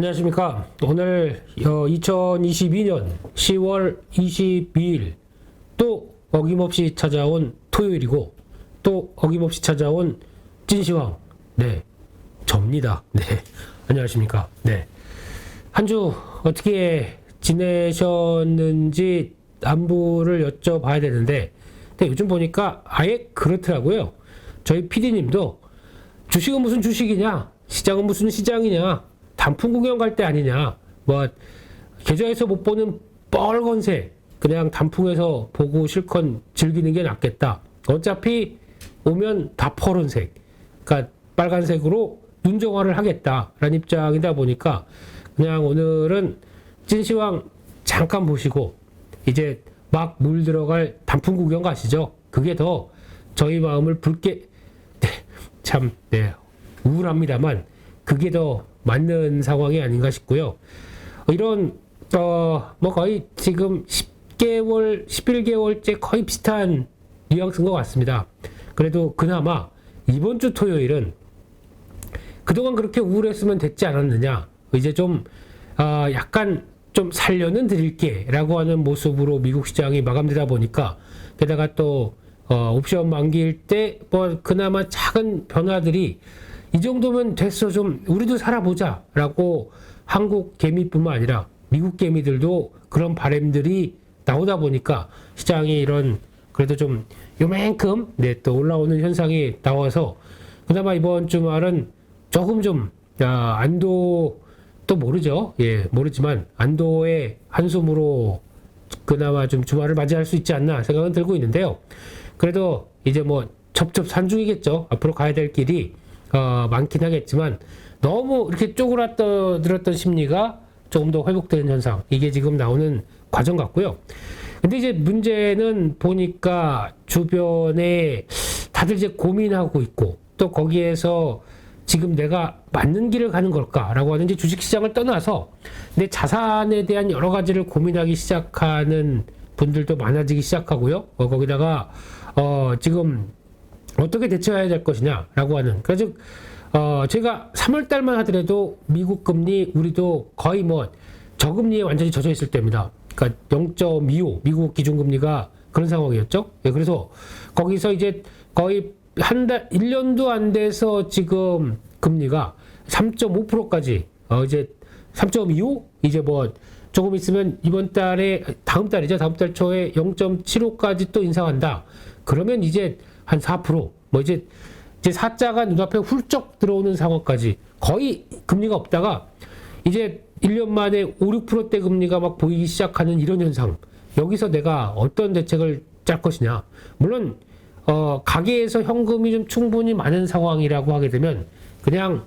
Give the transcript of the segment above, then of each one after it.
안녕하십니까. 오늘 2022년 10월 22일 또 어김없이 찾아온 토요일이고 또 어김없이 찾아온 찐시황. 네, 접니다. 네, 안녕하십니까. 네, 한 주 어떻게 지내셨는지 안부를 여쭤봐야 되는데, 근데 요즘 보니까 아예 그렇더라고요. 저희 PD님도 주식은 무슨 주식이냐, 시장은 무슨 시장이냐, 단풍 구경 갈 때 아니냐, 뭐 계좌에서 못 보는 빨간색 그냥 단풍에서 보고 실컷 즐기는 게 낫겠다. 어차피 오면 다 파란색, 그러니까 빨간색으로 눈정화를 하겠다라는 입장이다 보니까 그냥 오늘은 찐시황 잠깐 보시고 이제 막 물 들어갈 단풍 구경 가시죠. 그게 더 저희 마음을 붉게 참 우울합니다만 그게 더 맞는 상황이 아닌가 싶고요. 이런 뭐 거의 지금 10개월, 11개월째 거의 비슷한 뉘앙스인 것 같습니다. 그래도 그나마 이번 주 토요일은 그동안 그렇게 우울했으면 됐지 않았느냐, 이제 좀 약간 좀 살려는 드릴게 라고 하는 모습으로 미국 시장이 마감되다 보니까, 게다가 또 옵션 만기일 때 뭐 그나마 작은 변화들이 이 정도면 됐어, 좀 우리도 살아보자 라고 한국 개미뿐만 아니라 미국 개미들도 그런 바람들이 나오다 보니까 시장이 이런 그래도 좀 요만큼 또 올라오는 현상이 나와서 그나마 이번 주말은 조금 좀 안도, 또 모르죠. 모르지만 안도의 한숨으로 그나마 좀 주말을 맞이할 수 있지 않나 생각은 들고 있는데요. 그래도 이제 뭐 첩첩산중이겠죠. 앞으로 가야 될 길이 많긴 하겠지만 너무 이렇게 쪼그라들었던 심리가 조금 더 회복되는 현상, 이게 지금 나오는 과정 같고요. 근데 이제 문제는 보니까 주변에 다들 이제 고민하고 있고, 또 거기에서 지금 내가 맞는 길을 가는 걸까라고 하는 이제 주식시장을 떠나서 내 자산에 대한 여러 가지를 고민하기 시작하는 분들도 많아지기 시작하고요. 거기다가 지금 어떻게 대처해야 될 것이냐라고 하는, 그래서 제가 3월 달만 하더라도 미국 금리 우리도 거의 뭐 저금리에 완전히 젖어 있을 때입니다. 그러니까 0.25 미국 기준금리가 그런 상황이었죠. 그래서 거기서 이제 거의 한 달, 1년도 안 돼서 지금 금리가 3.5%까지, 이제 3.25? 이제 뭐 조금 있으면 이번 달에, 다음 달이죠. 다음 달 초에 0.75까지 또 인상한다. 그러면 이제 한 4%, 뭐 이제 4자가 눈앞에 훌쩍 들어오는 상황까지 거의 금리가 없다가 이제 1년 만에 5, 6%대 금리가 막 보이기 시작하는 이런 현상. 여기서 내가 어떤 대책을 짤 것이냐. 물론 가계에서 현금이 좀 충분히 많은 상황이라고 하게 되면 그냥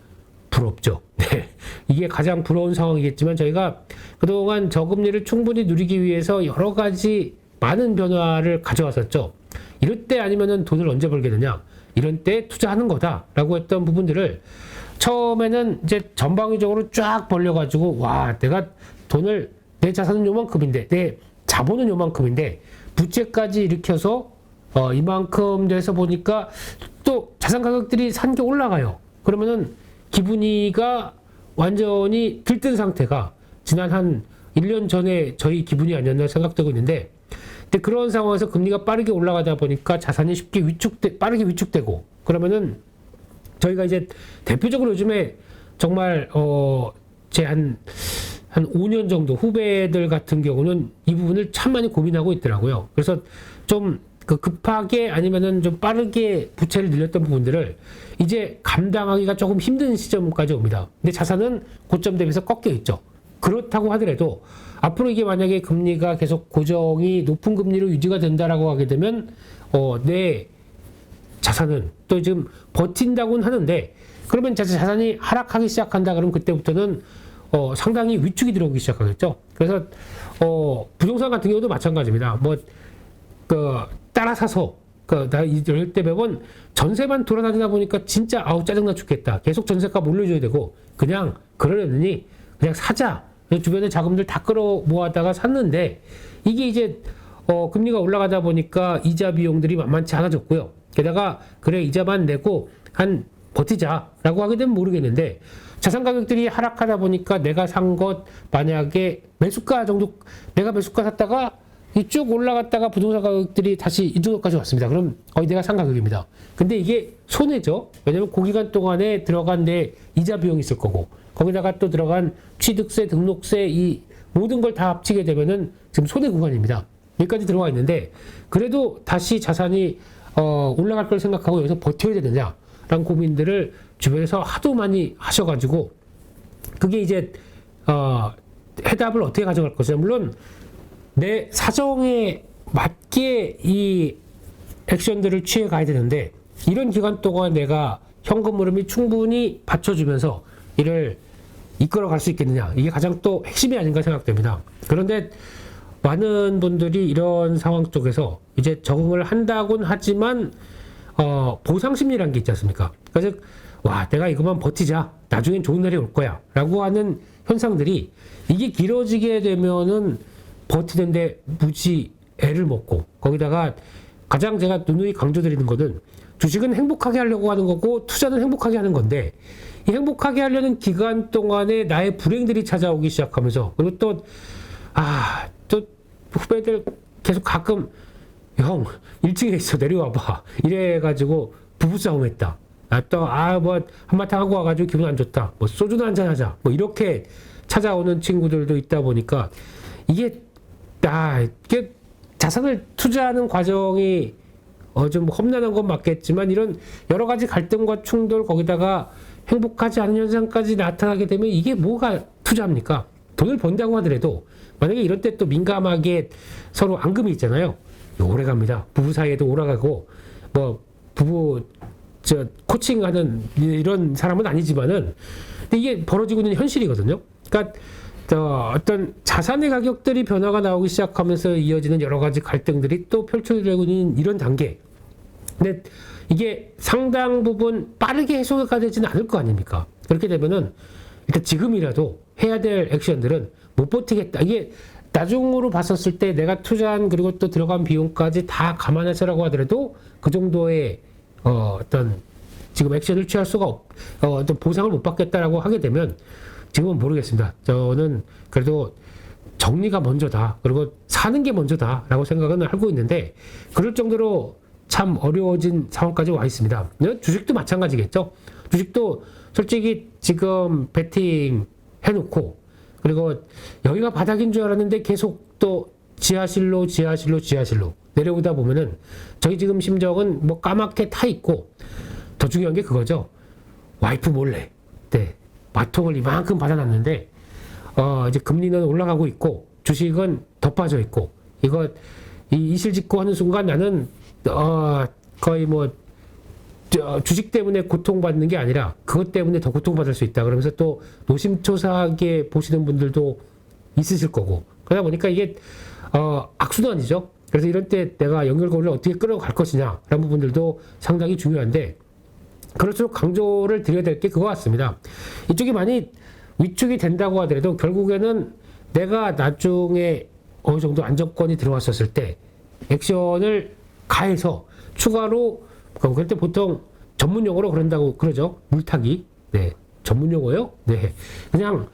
부럽죠. 네. 이게 가장 부러운 상황이겠지만 저희가 그동안 저금리를 충분히 누리기 위해서 여러 가지 많은 변화를 가져왔었죠. 이럴 때 아니면은 돈을 언제 벌겠느냐, 이런 때 투자하는 거다라고 했던 부분들을 처음에는 이제 전방위적으로 쫙 벌려가지고, 와, 내가 돈을, 내 자산은 요만큼인데, 내 자본은 요만큼인데 부채까지 일으켜서 이만큼 돼서 보니까 또 자산 가격들이 산 게 올라가요. 그러면은 기분이가 완전히 들뜬 상태가 지난 한 1년 전에 저희 기분이 아니었나 생각되고 있는데, 근데 그런 상황에서 금리가 빠르게 올라가다 보니까 자산이 쉽게 빠르게 위축되고, 그러면은 저희가 이제 대표적으로 요즘에 정말 제 한 5년 정도 후배들 같은 경우는 이 부분을 참 많이 고민하고 있더라고요. 그래서 좀 급하게 아니면은 좀 빠르게 부채를 늘렸던 부분들을 이제 감당하기가 조금 힘든 시점까지 옵니다. 근데 자산은 고점 대비해서 꺾여 있죠. 그렇다고 하더라도 앞으로 이게 만약에 금리가 계속 고정이 높은 금리로 유지가 된다라고 하게 되면 내 자산은 또 지금 버틴다고는 하는데, 그러면 자산이 하락하기 시작한다 그러면 그때부터는 상당히 위축이 들어오기 시작하겠죠. 그래서 부동산 같은 경우도 마찬가지입니다. 뭐 따라 사서 나 이럴 때 매번 전세만 돌아다니다 보니까 진짜 짜증나 죽겠다. 계속 전세값 올려줘야 되고, 그냥 그러려니 그냥 사자. 주변에 자금들 다 끌어 모아다가 샀는데 이게 이제 금리가 올라가다 보니까 이자 비용들이 만만치 않아졌고요. 게다가 그래 이자만 내고 한 버티자라고 하게 되면 모르겠는데, 자산 가격들이 하락하다 보니까 내가 산 것 만약에 매수가 정도, 내가 매수가 샀다가 이쭉 올라갔다가 부동산 가격들이 다시 이 정도까지 왔습니다. 그럼 거의 내가 산 가격입니다. 근데 이게 손해죠. 왜냐면 그 기간 동안에 들어간 내 이자 비용이 있을 거고, 거기다가 또 들어간 취득세, 등록세, 이 모든 걸 다 합치게 되면은 지금 손해 구간입니다. 여기까지 들어와 있는데, 그래도 다시 자산이 올라갈 걸 생각하고 여기서 버텨야 되느냐라는 고민들을 주변에서 하도 많이 하셔가지고, 그게 이제 해답을 어떻게 가져갈 것이냐. 물론 내 사정에 맞게 이 액션들을 취해 가야 되는데, 이런 기간 동안 내가 현금 흐름이 충분히 받쳐주면서 이를 이끌어 갈 수 있겠느냐, 이게 가장 또 핵심이 아닌가 생각됩니다. 그런데 많은 분들이 이런 상황 쪽에서 이제 적응을 한다곤 하지만 보상 심리라는 게 있지 않습니까? 그래서 와, 내가 이것만 버티자, 나중엔 좋은 날이 올 거야 라고 하는 현상들이, 이게 길어지게 되면은 버티는데 무지 애를 먹고, 거기다가 가장 제가 누누이 강조드리는 거는, 주식은 행복하게 하려고 하는 거고 투자는 행복하게 하는 건데, 이 행복하게 하려는 기간 동안에 나의 불행들이 찾아오기 시작하면서, 그리고 또 후배들 계속 가끔 형 1층에 있어 내려와봐 이래가지고 부부싸움 했다, 뭐 한바탕 하고 와가지고 기분 안 좋다, 뭐 소주나 한잔 하자, 뭐 이렇게 찾아오는 친구들도 있다 보니까, 이게 자산을 투자하는 과정이 좀 험난한 건 맞겠지만, 이런 여러 가지 갈등과 충돌, 거기다가 행복하지 않은 현상까지 나타나게 되면 이게 뭐가 투자입니까? 돈을 번다고 하더라도 만약에 이런 때 또 민감하게 서로 앙금이 있잖아요. 오래 갑니다. 부부 사이에도 오래가고, 뭐 부부 코칭하는 이런 사람은 아니지만은, 근데 이게 벌어지고 있는 현실이거든요. 그러니까 어떤 자산의 가격들이 변화가 나오기 시작하면서 이어지는 여러 가지 갈등들이 또 펼쳐지고 있는 이런 단계. 근데 이게 상당 부분 빠르게 해소가 되지는 않을 거 아닙니까? 그렇게 되면은 일단 지금이라도 해야 될 액션들은 못 버티겠다. 이게 나중으로 봤었을 때 내가 투자한, 그리고 또 들어간 비용까지 다 감안해서라고 하더라도 그 정도의 어떤 지금 액션을 취할 수가 어떤 보상을 못 받겠다라고 하게 되면, 지금은 모르겠습니다. 저는 그래도 정리가 먼저다, 그리고 사는 게 먼저다 라고 생각은 하고 있는데, 그럴 정도로 참 어려워진 상황까지 와 있습니다. 주식도 마찬가지겠죠. 주식도 솔직히 지금 베팅 해놓고, 그리고 여기가 바닥인 줄 알았는데 계속 또 지하실로 내려오다 보면은 저희 지금 심정은 뭐 까맣게 타 있고, 더 중요한 게 그거죠. 와이프 몰래 마통을 이만큼 받아놨는데 이제 금리는 올라가고 있고 주식은 더 빠져 있고, 이 이실직고 하는 순간 나는 거의 뭐 주식 때문에 고통받는 게 아니라 그것 때문에 더 고통받을 수 있다, 그러면서 또 노심초사하게 보시는 분들도 있으실 거고, 그러다 보니까 이게 악순환이죠. 그래서 이런 때 내가 연결고리를 어떻게 끌어갈 것이냐 라는 부분들도 상당히 중요한데, 그럴수록 강조를 드려야 될 게 그거 같습니다. 이쪽이 많이 위축이 된다고 하더라도 결국에는 내가 나중에 어느 정도 안정권이 들어왔었을 때 액션을 가해서 추가로, 그때 보통 전문 용어로 그런다고 그러죠. 물타기. 네. 전문 용어요? 네. 그냥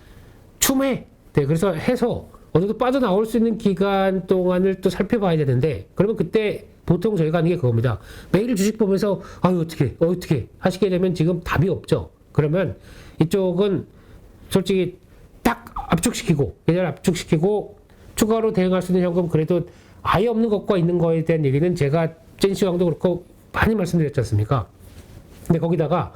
추매. 네. 그래서 해서 어느 정도 빠져나올 수 있는 기간 동안을 또 살펴봐야 되는데, 그러면 그때 보통 저희가 하는 게 그겁니다. 매일 주식 보면서 어떻게 하시게 되면 지금 답이 없죠. 그러면 이쪽은 솔직히 딱 압축시키고 추가로 대응할 수 있는 현금, 그래도 아예 없는 것과 있는 거에 대한 얘기는 제가 젠시황도 그렇고 많이 말씀드렸지 않습니까? 근데 거기다가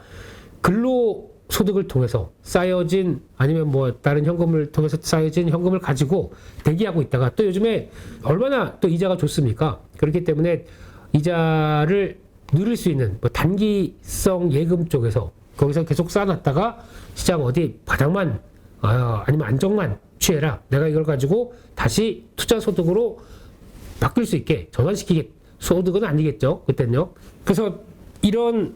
근로소득을 통해서 쌓여진, 아니면 뭐 다른 현금을 통해서 쌓여진 현금을 가지고 대기하고 있다가, 또 요즘에 얼마나 또 이자가 좋습니까? 그렇기 때문에 이자를 누릴 수 있는 뭐 단기성 예금 쪽에서 거기서 계속 쌓아놨다가 시장 어디 바닥만 아니면 안정만 취해라, 내가 이걸 가지고 다시 투자 소득으로 바뀔 수 있게 전환시키게, 소득은 아니겠죠 그때는요. 그래서 이런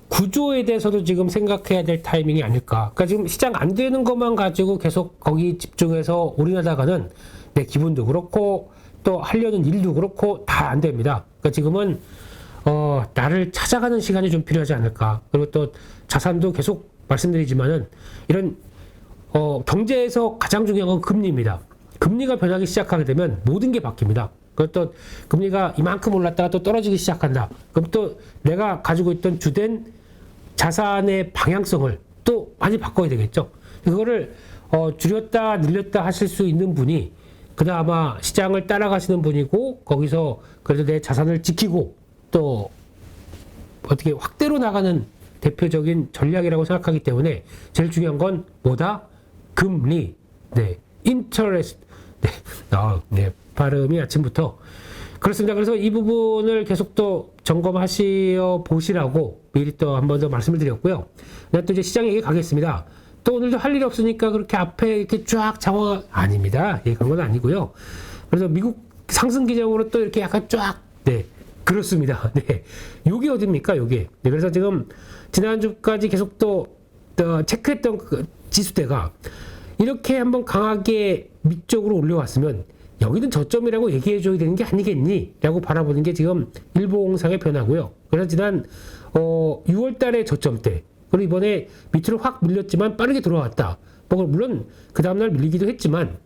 구조에 대해서도 지금 생각해야 될 타이밍이 아닐까. 그러니까 지금 시장 안 되는 것만 가지고 계속 거기 집중해서 올인하다가는 내 기분도 그렇고 또 하려는 일도 그렇고 다 안 됩니다. 그러니까 지금은 나를 찾아가는 시간이 좀 필요하지 않을까. 그리고 또 자산도 계속 말씀드리지만은 이런 경제에서 가장 중요한 건 금리입니다. 금리가 변하기 시작하게 되면 모든 게 바뀝니다. 그것도 금리가 이만큼 올랐다가 또 떨어지기 시작한다. 그럼 또 내가 가지고 있던 주된 자산의 방향성을 또 많이 바꿔야 되겠죠. 그거를 줄였다 늘렸다 하실 수 있는 분이 그나마 시장을 따라가시는 분이고, 거기서 그래도 내 자산을 지키고 또 어떻게 확대로 나가는 대표적인 전략이라고 생각하기 때문에 제일 중요한 건 뭐다? 금리. 네. interest. 네. 네. 발음이 아침부터. 그렇습니다. 그래서 이 부분을 계속 또 점검하시어 보시라고 미리 또 한 번 더 말씀을 드렸고요. 또 이제 시장 얘기 가겠습니다. 또 오늘도 할 일이 없으니까 그렇게 앞에 이렇게 쫙 장황 아닙니다. 예, 그런 건 아니고요. 그래서 미국 상승 기점으로 또 이렇게 약간 쫙, 네. 그렇습니다. 네. 요게 어딥니까, 요게. 네. 그래서 지금 지난주까지 계속 또 체크했던 그 지수대가 이렇게 한번 강하게 밑쪽으로 올려왔으면 여기는 저점이라고 얘기해줘야 되는 게 아니겠니? 라고 바라보는 게 지금 일봉상의 변화고요. 그래서 지난 6월 달에 저점 때, 그리고 이번에 밑으로 확 밀렸지만 빠르게 돌아왔다. 물론 그 다음날 밀리기도 했지만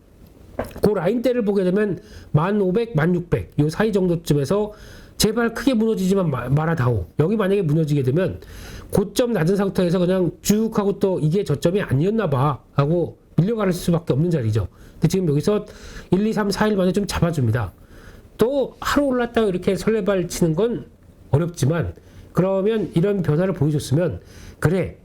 그 라인대를 보게 되면 1500, 1600 요 사이 정도쯤에서 제발 크게 무너지지만 말아다오. 여기 만약에 무너지게 되면 고점 낮은 상태에서 그냥 쭉 하고 또 이게 저점이 아니었나 봐 하고 밀려갈 수밖에 없는 자리죠. 근데 지금 여기서 1, 2, 3, 4일 만에 좀 잡아줍니다. 또 하루 올랐다가 이렇게 설레발 치는 건 어렵지만, 그러면 이런 변화를 보여줬으면 그래,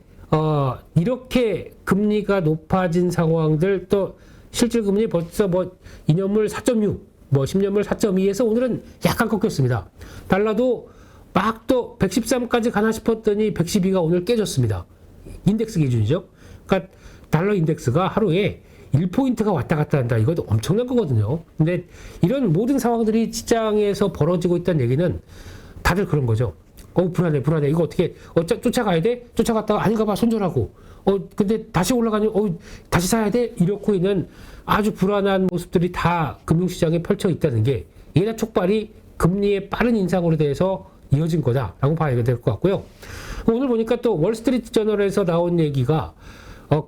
이렇게 금리가 높아진 상황들, 또 실질금리 벌써 2년물 4.6, 10년물 4.2에서 오늘은 약간 꺾였습니다. 달러도 막 또 113까지 가나 싶었더니 112가 오늘 깨졌습니다. 인덱스 기준이죠. 그러니까 달러 인덱스가 하루에 1포인트가 왔다 갔다 한다. 이것도 엄청난 거거든요. 근데 이런 모든 상황들이 시장에서 벌어지고 있다는 얘기는 다들 그런 거죠. 불안해. 이거 어떻게, 쫓아가야 돼? 쫓아갔다가 아닌가 봐, 손절하고. 근데 다시 올라가니, 다시 사야 돼? 이렇고 있는 아주 불안한 모습들이 다 금융시장에 펼쳐 있다는 게, 이게 다 촉발이 금리의 빠른 인상으로 대해서 이어진 거다라고 봐야 될 것 같고요. 오늘 보니까 또 월스트리트 저널에서 나온 얘기가,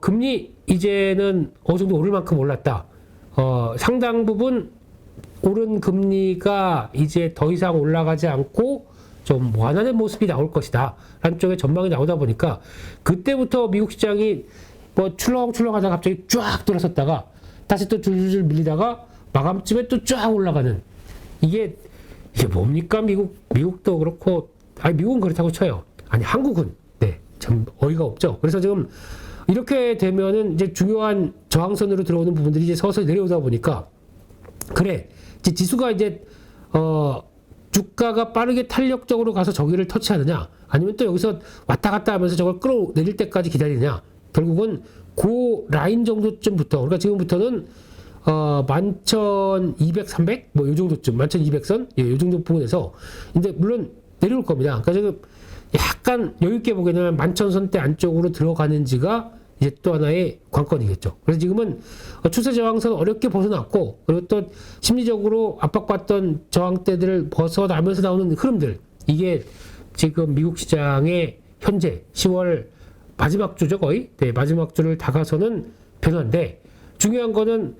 금리 이제는 어느 정도 오를 만큼 올랐다. 상당 부분 오른 금리가 이제 더 이상 올라가지 않고 좀 완화된 모습이 나올 것이다. 라는 쪽에 전망이 나오다 보니까 그때부터 미국 시장이 출렁출렁 하다가 갑자기 쫙 돌아섰다가 다시 또 줄줄 밀리다가 마감쯤에 또 쫙 올라가는, 이게 뭡니까? 미국도 그렇고, 미국은 그렇다고 쳐요. 한국은, 네, 참 어이가 없죠. 그래서 지금 이렇게 되면은 이제 중요한 저항선으로 들어오는 부분들이 이제 서서히 내려오다 보니까, 그래, 이제 지수가 이제, 주가가 빠르게 탄력적으로 가서 저기를 터치하느냐, 아니면 또 여기서 왔다 갔다 하면서 저걸 끌어내릴 때까지 기다리느냐, 결국은 그 라인 정도쯤부터, 그러니까 지금부터는 11,200, 300? 요 정도쯤, 11,200선? 예, 요 정도 부분에서, 근데 물론 내려올 겁니다. 그러니까 지금 약간 여유있게 보게 되면 11,000선대 안쪽으로 들어가는지가 이제 또 하나의 관건이겠죠. 그래서 지금은 추세 저항선 어렵게 벗어났고, 그리고 또 심리적으로 압박받던 저항대들을 벗어나면서 나오는 흐름들, 이게 지금 미국 시장의 현재 10월 마지막 주죠, 거의. 네, 마지막 주를 다가서는 변화인데, 중요한 거는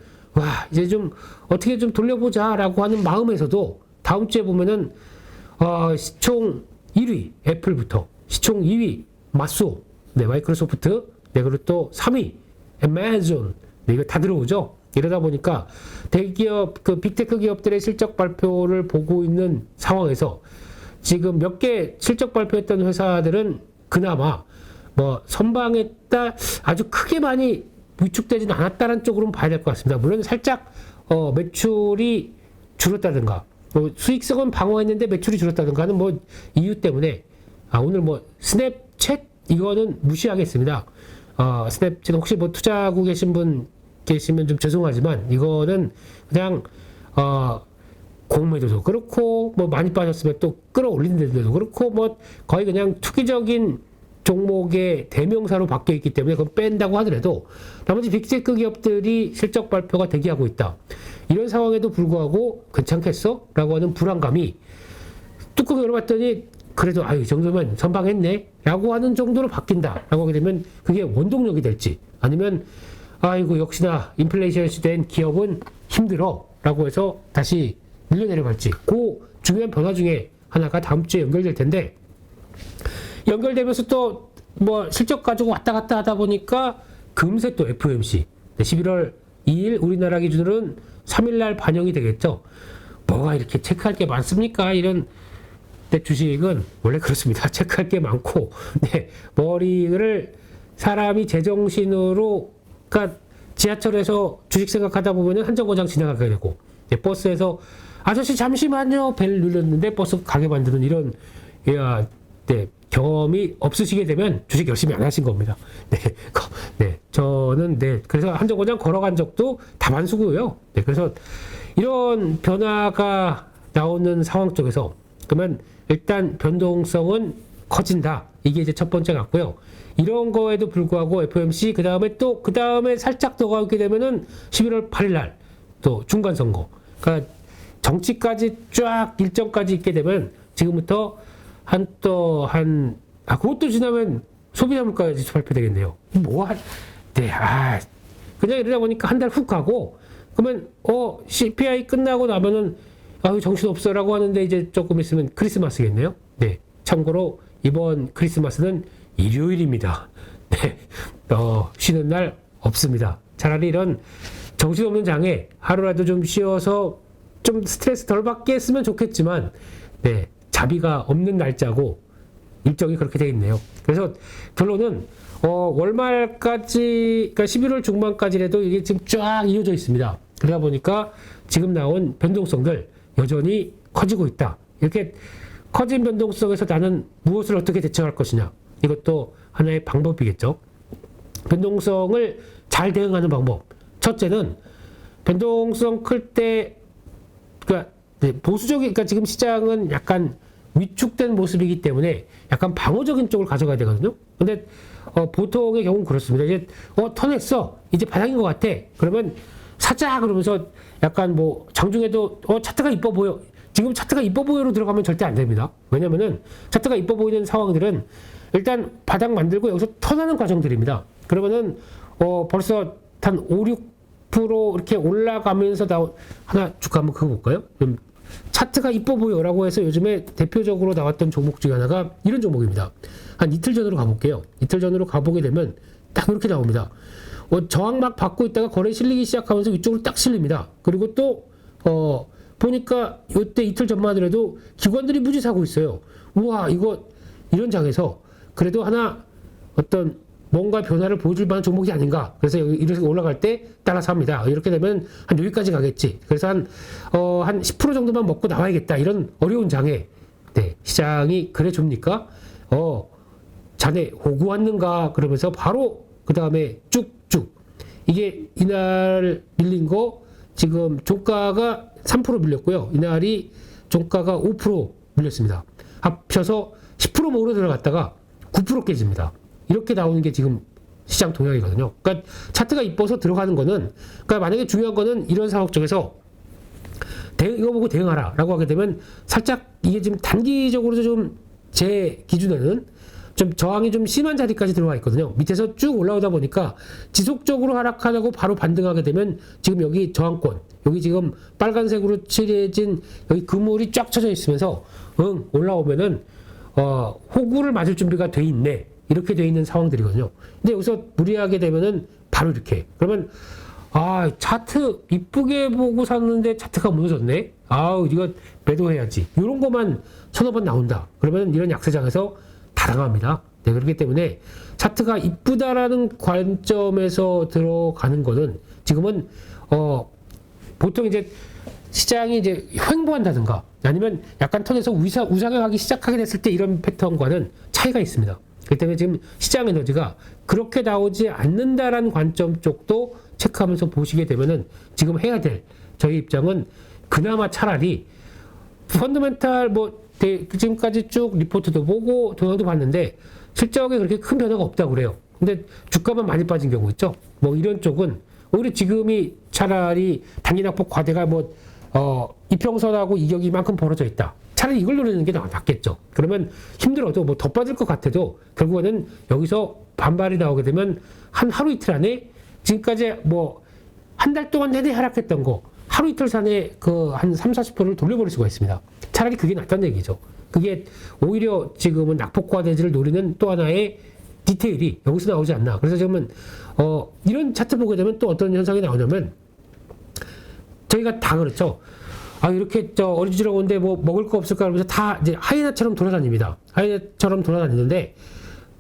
이제 좀 어떻게 좀 돌려보자라고 하는 마음에서도 다음 주에 보면은 시총 1위 애플부터 시총 2위 마소, 네, 마이크로소프트, 네, 그리고 또 3위 애마존, 네, 이거 다 들어오죠. 이러다 보니까 대기업, 빅테크 기업들의 실적 발표를 보고 있는 상황에서 지금 몇 개 실적 발표했던 회사들은 그나마 선방했다, 아주 크게 많이 위축되지는 않았다는 쪽으로는 봐야 될 것 같습니다. 물론 살짝 매출이 줄었다든가, 수익성은 방어했는데 매출이 줄었다든가 하는 이유 때문에, 오늘 스냅챗 이거는 무시하겠습니다. 스냅챗 혹시 투자하고 계신 분 계시면 좀 죄송하지만, 이거는 그냥 공매도도 그렇고, 많이 빠졌으면 또 끌어올리는 데도 그렇고, 거의 그냥 투기적인 종목의 대명사로 바뀌어 있기 때문에 그건 뺀다고 하더라도 나머지 빅테크 기업들이 실적 발표가 대기하고 있다. 이런 상황에도 불구하고 괜찮겠어? 라고 하는 불안감이 뚜껑 열어봤더니 그래도 이 정도면 선방했네 라고 하는 정도로 바뀐다 라고 하게 되면 그게 원동력이 될지, 아니면 아이고 역시나 인플레이션 시대인 기업은 힘들어 라고 해서 다시 밀려 내려갈지, 그 중요한 변화 중에 하나가 다음 주에 연결될 텐데, 연결되면서 또 뭐 실적 가지고 왔다 갔다 하다 보니까 금세 또 FOMC 11월 2일 우리나라 기준으로는 3일날 반영이 되겠죠. 뭐가 이렇게 체크할 게 많습니까? 이런 내 주식은 원래 그렇습니다. 체크할 게 많고, 네, 머리를 사람이 제정신으로, 그러니까 지하철에서 주식 생각하다 보면은 한 정거장 지나가게 되고, 네, 버스에서 아저씨 잠시만요 벨 눌렀는데 버스 가게 만드는 이런, 네, 경험이 없으시게 되면 주식 열심히 안 하신 겁니다. 네, 네, 저는 그래서 한 정거장 걸어간 적도 다반수고요. 네, 그래서 이런 변화가 나오는 상황 쪽에서 그러면 일단 변동성은 커진다. 이게 이제 첫 번째 같고요. 이런 거에도 불구하고 FOMC 그 다음에 살짝 더 가게 되면은 11월 8일 날 또 중간 선거. 그러니까 정치까지 쫙 일정까지 있게 되면 지금부터 그것도 지나면 소비자 물가지 발표되겠네요. 그냥 이러다 보니까 한 달 훅 가고, 그러면 CPI 끝나고 나면은 정신없어라고 하는데 이제 조금 있으면 크리스마스겠네요. 네, 참고로 이번 크리스마스는 일요일입니다. 네, 쉬는 날 없습니다. 차라리 이런 정신없는 장에 하루라도 좀 쉬어서 좀 스트레스 덜 받게 했으면 좋겠지만, 네, 자비가 없는 날짜고 일정이 그렇게 되어 있네요. 그래서 결론은 월말까지, 그러니까 11월 중반까지라도 이게 지금 쫙 이어져 있습니다. 그러다 보니까 지금 나온 변동성들 여전히 커지고 있다. 이렇게 커진 변동성에서 나는 무엇을 어떻게 대처할 것이냐, 이것도 하나의 방법이겠죠. 변동성을 잘 대응하는 방법. 첫째는 변동성 클 때, 그러니까 보수적인, 그러니까 지금 시장은 약간 위축된 모습이기 때문에 약간 방어적인 쪽을 가져가야 되거든요. 근데 보통의 경우는 그렇습니다. 이제 턴했어, 이제 바닥인 것 같아. 그러면 사자 그러면서 약간 뭐 장중에도 차트가 이뻐 보여, 지금 차트가 이뻐 보여로 들어가면 절대 안 됩니다. 왜냐면은 차트가 이뻐 보이는 상황들은 일단 바닥 만들고 여기서 턴하는 과정들입니다. 그러면은 벌써 한 5, 6% 이렇게 올라가면서 하나 주가 한번 그거 볼까요? 차트가 이뻐 보여라고 해서 요즘에 대표적으로 나왔던 종목 중에 하나가 이런 종목입니다. 한 이틀 전으로 가볼게요. 이틀 전으로 가보게 되면 딱 이렇게 나옵니다. 저항 막 받고 있다가 거래 실리기 시작하면서 위쪽으로 딱 실립니다. 그리고 또 보니까 이때 이틀 전만 하더라도 기관들이 무지 사고 있어요. 우와, 이런 장에서 그래도 하나 어떤 뭔가 변화를 보여줄 만한 종목이 아닌가. 그래서 이렇게 올라갈 때 따라서 합니다. 이렇게 되면 한 여기까지 가겠지. 그래서 한 10% 정도만 먹고 나와야겠다. 이런 어려운 장에, 네, 시장이 그래 줍니까? 자네 호구 왔는가? 그러면서 바로 그 다음에 쭉쭉. 이게 이날 밀린 거 지금 종가가 3% 밀렸고요. 이날이 종가가 5% 밀렸습니다. 합쳐서 10% 먹으러 들어갔다가 9% 깨집니다. 이렇게 나오는 게 지금 시장 동향이거든요. 그러니까 차트가 이뻐서 들어가는 거는, 그러니까 만약에 중요한 거는 이런 상황 쪽에서 이거 보고 대응하라 라고 하게 되면 살짝 이게 지금 단기적으로 좀 제 기준에는 좀 저항이 좀 심한 자리까지 들어와 있거든요. 밑에서 쭉 올라오다 보니까 지속적으로 하락하고 바로 반등하게 되면 지금 여기 저항권, 여기 지금 빨간색으로 칠해진 여기 그물이 쫙 쳐져 있으면서 올라오면은 호구를 맞을 준비가 돼 있네. 이렇게 돼 있는 상황들이거든요. 근데 여기서 무리하게 되면은 바로 이렇게. 그러면 차트 이쁘게 보고 샀는데 차트가 무너졌네. 이거 매도해야지. 이런 것만 서너 번 나온다. 그러면 이런 약세장에서 다 당합니다. 네, 그렇기 때문에 차트가 이쁘다라는 관점에서 들어가는 거는 지금은 보통 이제 시장이 이제 횡보한다든가 아니면 약간 턴에서 우상향하기 시작하게 됐을 때 이런 패턴과는 차이가 있습니다. 그렇기 때문에 지금 시장 에너지가 그렇게 나오지 않는다라는 관점 쪽도 체크하면서 보시게 되면은 지금 해야 될 저희 입장은 그나마 차라리 펀더멘탈 지금까지 쭉 리포트도 보고 동향도 봤는데 실적에 그렇게 큰 변화가 없다고 그래요. 근데 주가만 많이 빠진 경우 있죠. 이런 쪽은 오히려 지금이 차라리 단기 낙폭 과대가 이평선하고 이격이 이만큼 벌어져 있다. 차라리 이걸 노리는 게 낫겠죠. 그러면 힘들어도 뭐 더 빠질 것 같아도 결국에는 여기서 반발이 나오게 되면 한 하루 이틀 안에 지금까지 뭐 한 달 동안 내내 하락했던 거 하루 이틀 산에 그 한 30-40%를 돌려버릴 수가 있습니다. 차라리 그게 낫다는 얘기죠. 그게 오히려 지금은 낙폭과 대지를 노리는 또 하나의 디테일이 여기서 나오지 않나. 그래서 지금은 이런 차트 보게 되면 또 어떤 현상이 나오냐면 저희가 다 그렇죠. 아, 이렇게 어리지러운데 뭐 먹을 거 없을까 하면서 다 이제 하이에나처럼 돌아다닙니다. 하이에나처럼 돌아다니는데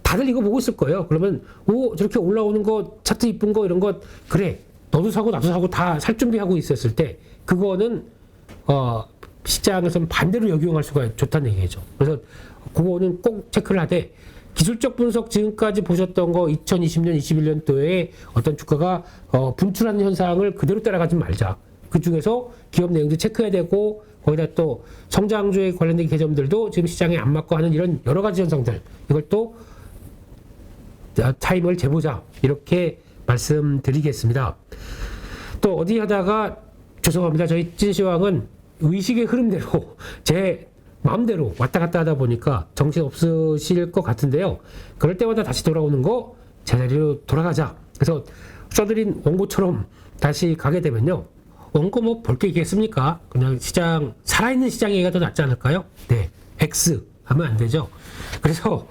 다들 이거 보고 있을 거예요. 그러면 오, 저렇게 올라오는 거 차트 이쁜 거 이런 거 그래. 너도 사고 나도 사고 다 살 준비하고 있었을 때 그거는 시장에서는 반대로 역용할 수가 좋다는 얘기죠. 그래서 그거는 꼭 체크를 하되 기술적 분석 지금까지 보셨던 거 2020년, 21년도에 어떤 주가가 분출하는 현상을 그대로 따라가지 말자. 그 중에서 기업 내용도 체크해야 되고 거기다 또 성장주에 관련된 개점들도 지금 시장에 안 맞고 하는 이런 여러 가지 현상들 이걸 또 타임을 재보자 이렇게 말씀드리겠습니다. 또 어디 하다가 죄송합니다. 저희 찐시황은 의식의 흐름대로 제 마음대로 왔다 갔다 하다 보니까 정신 없으실 것 같은데요. 그럴 때마다 다시 돌아오는 거 제자리로 돌아가자. 그래서 써드린 원고처럼 다시 가게 되면요. 원고 뭐 볼 게 있겠습니까? 그냥 시장 살아있는 시장 얘기가 더 낫지 않을까요? 네, X 하면 안 되죠. 그래서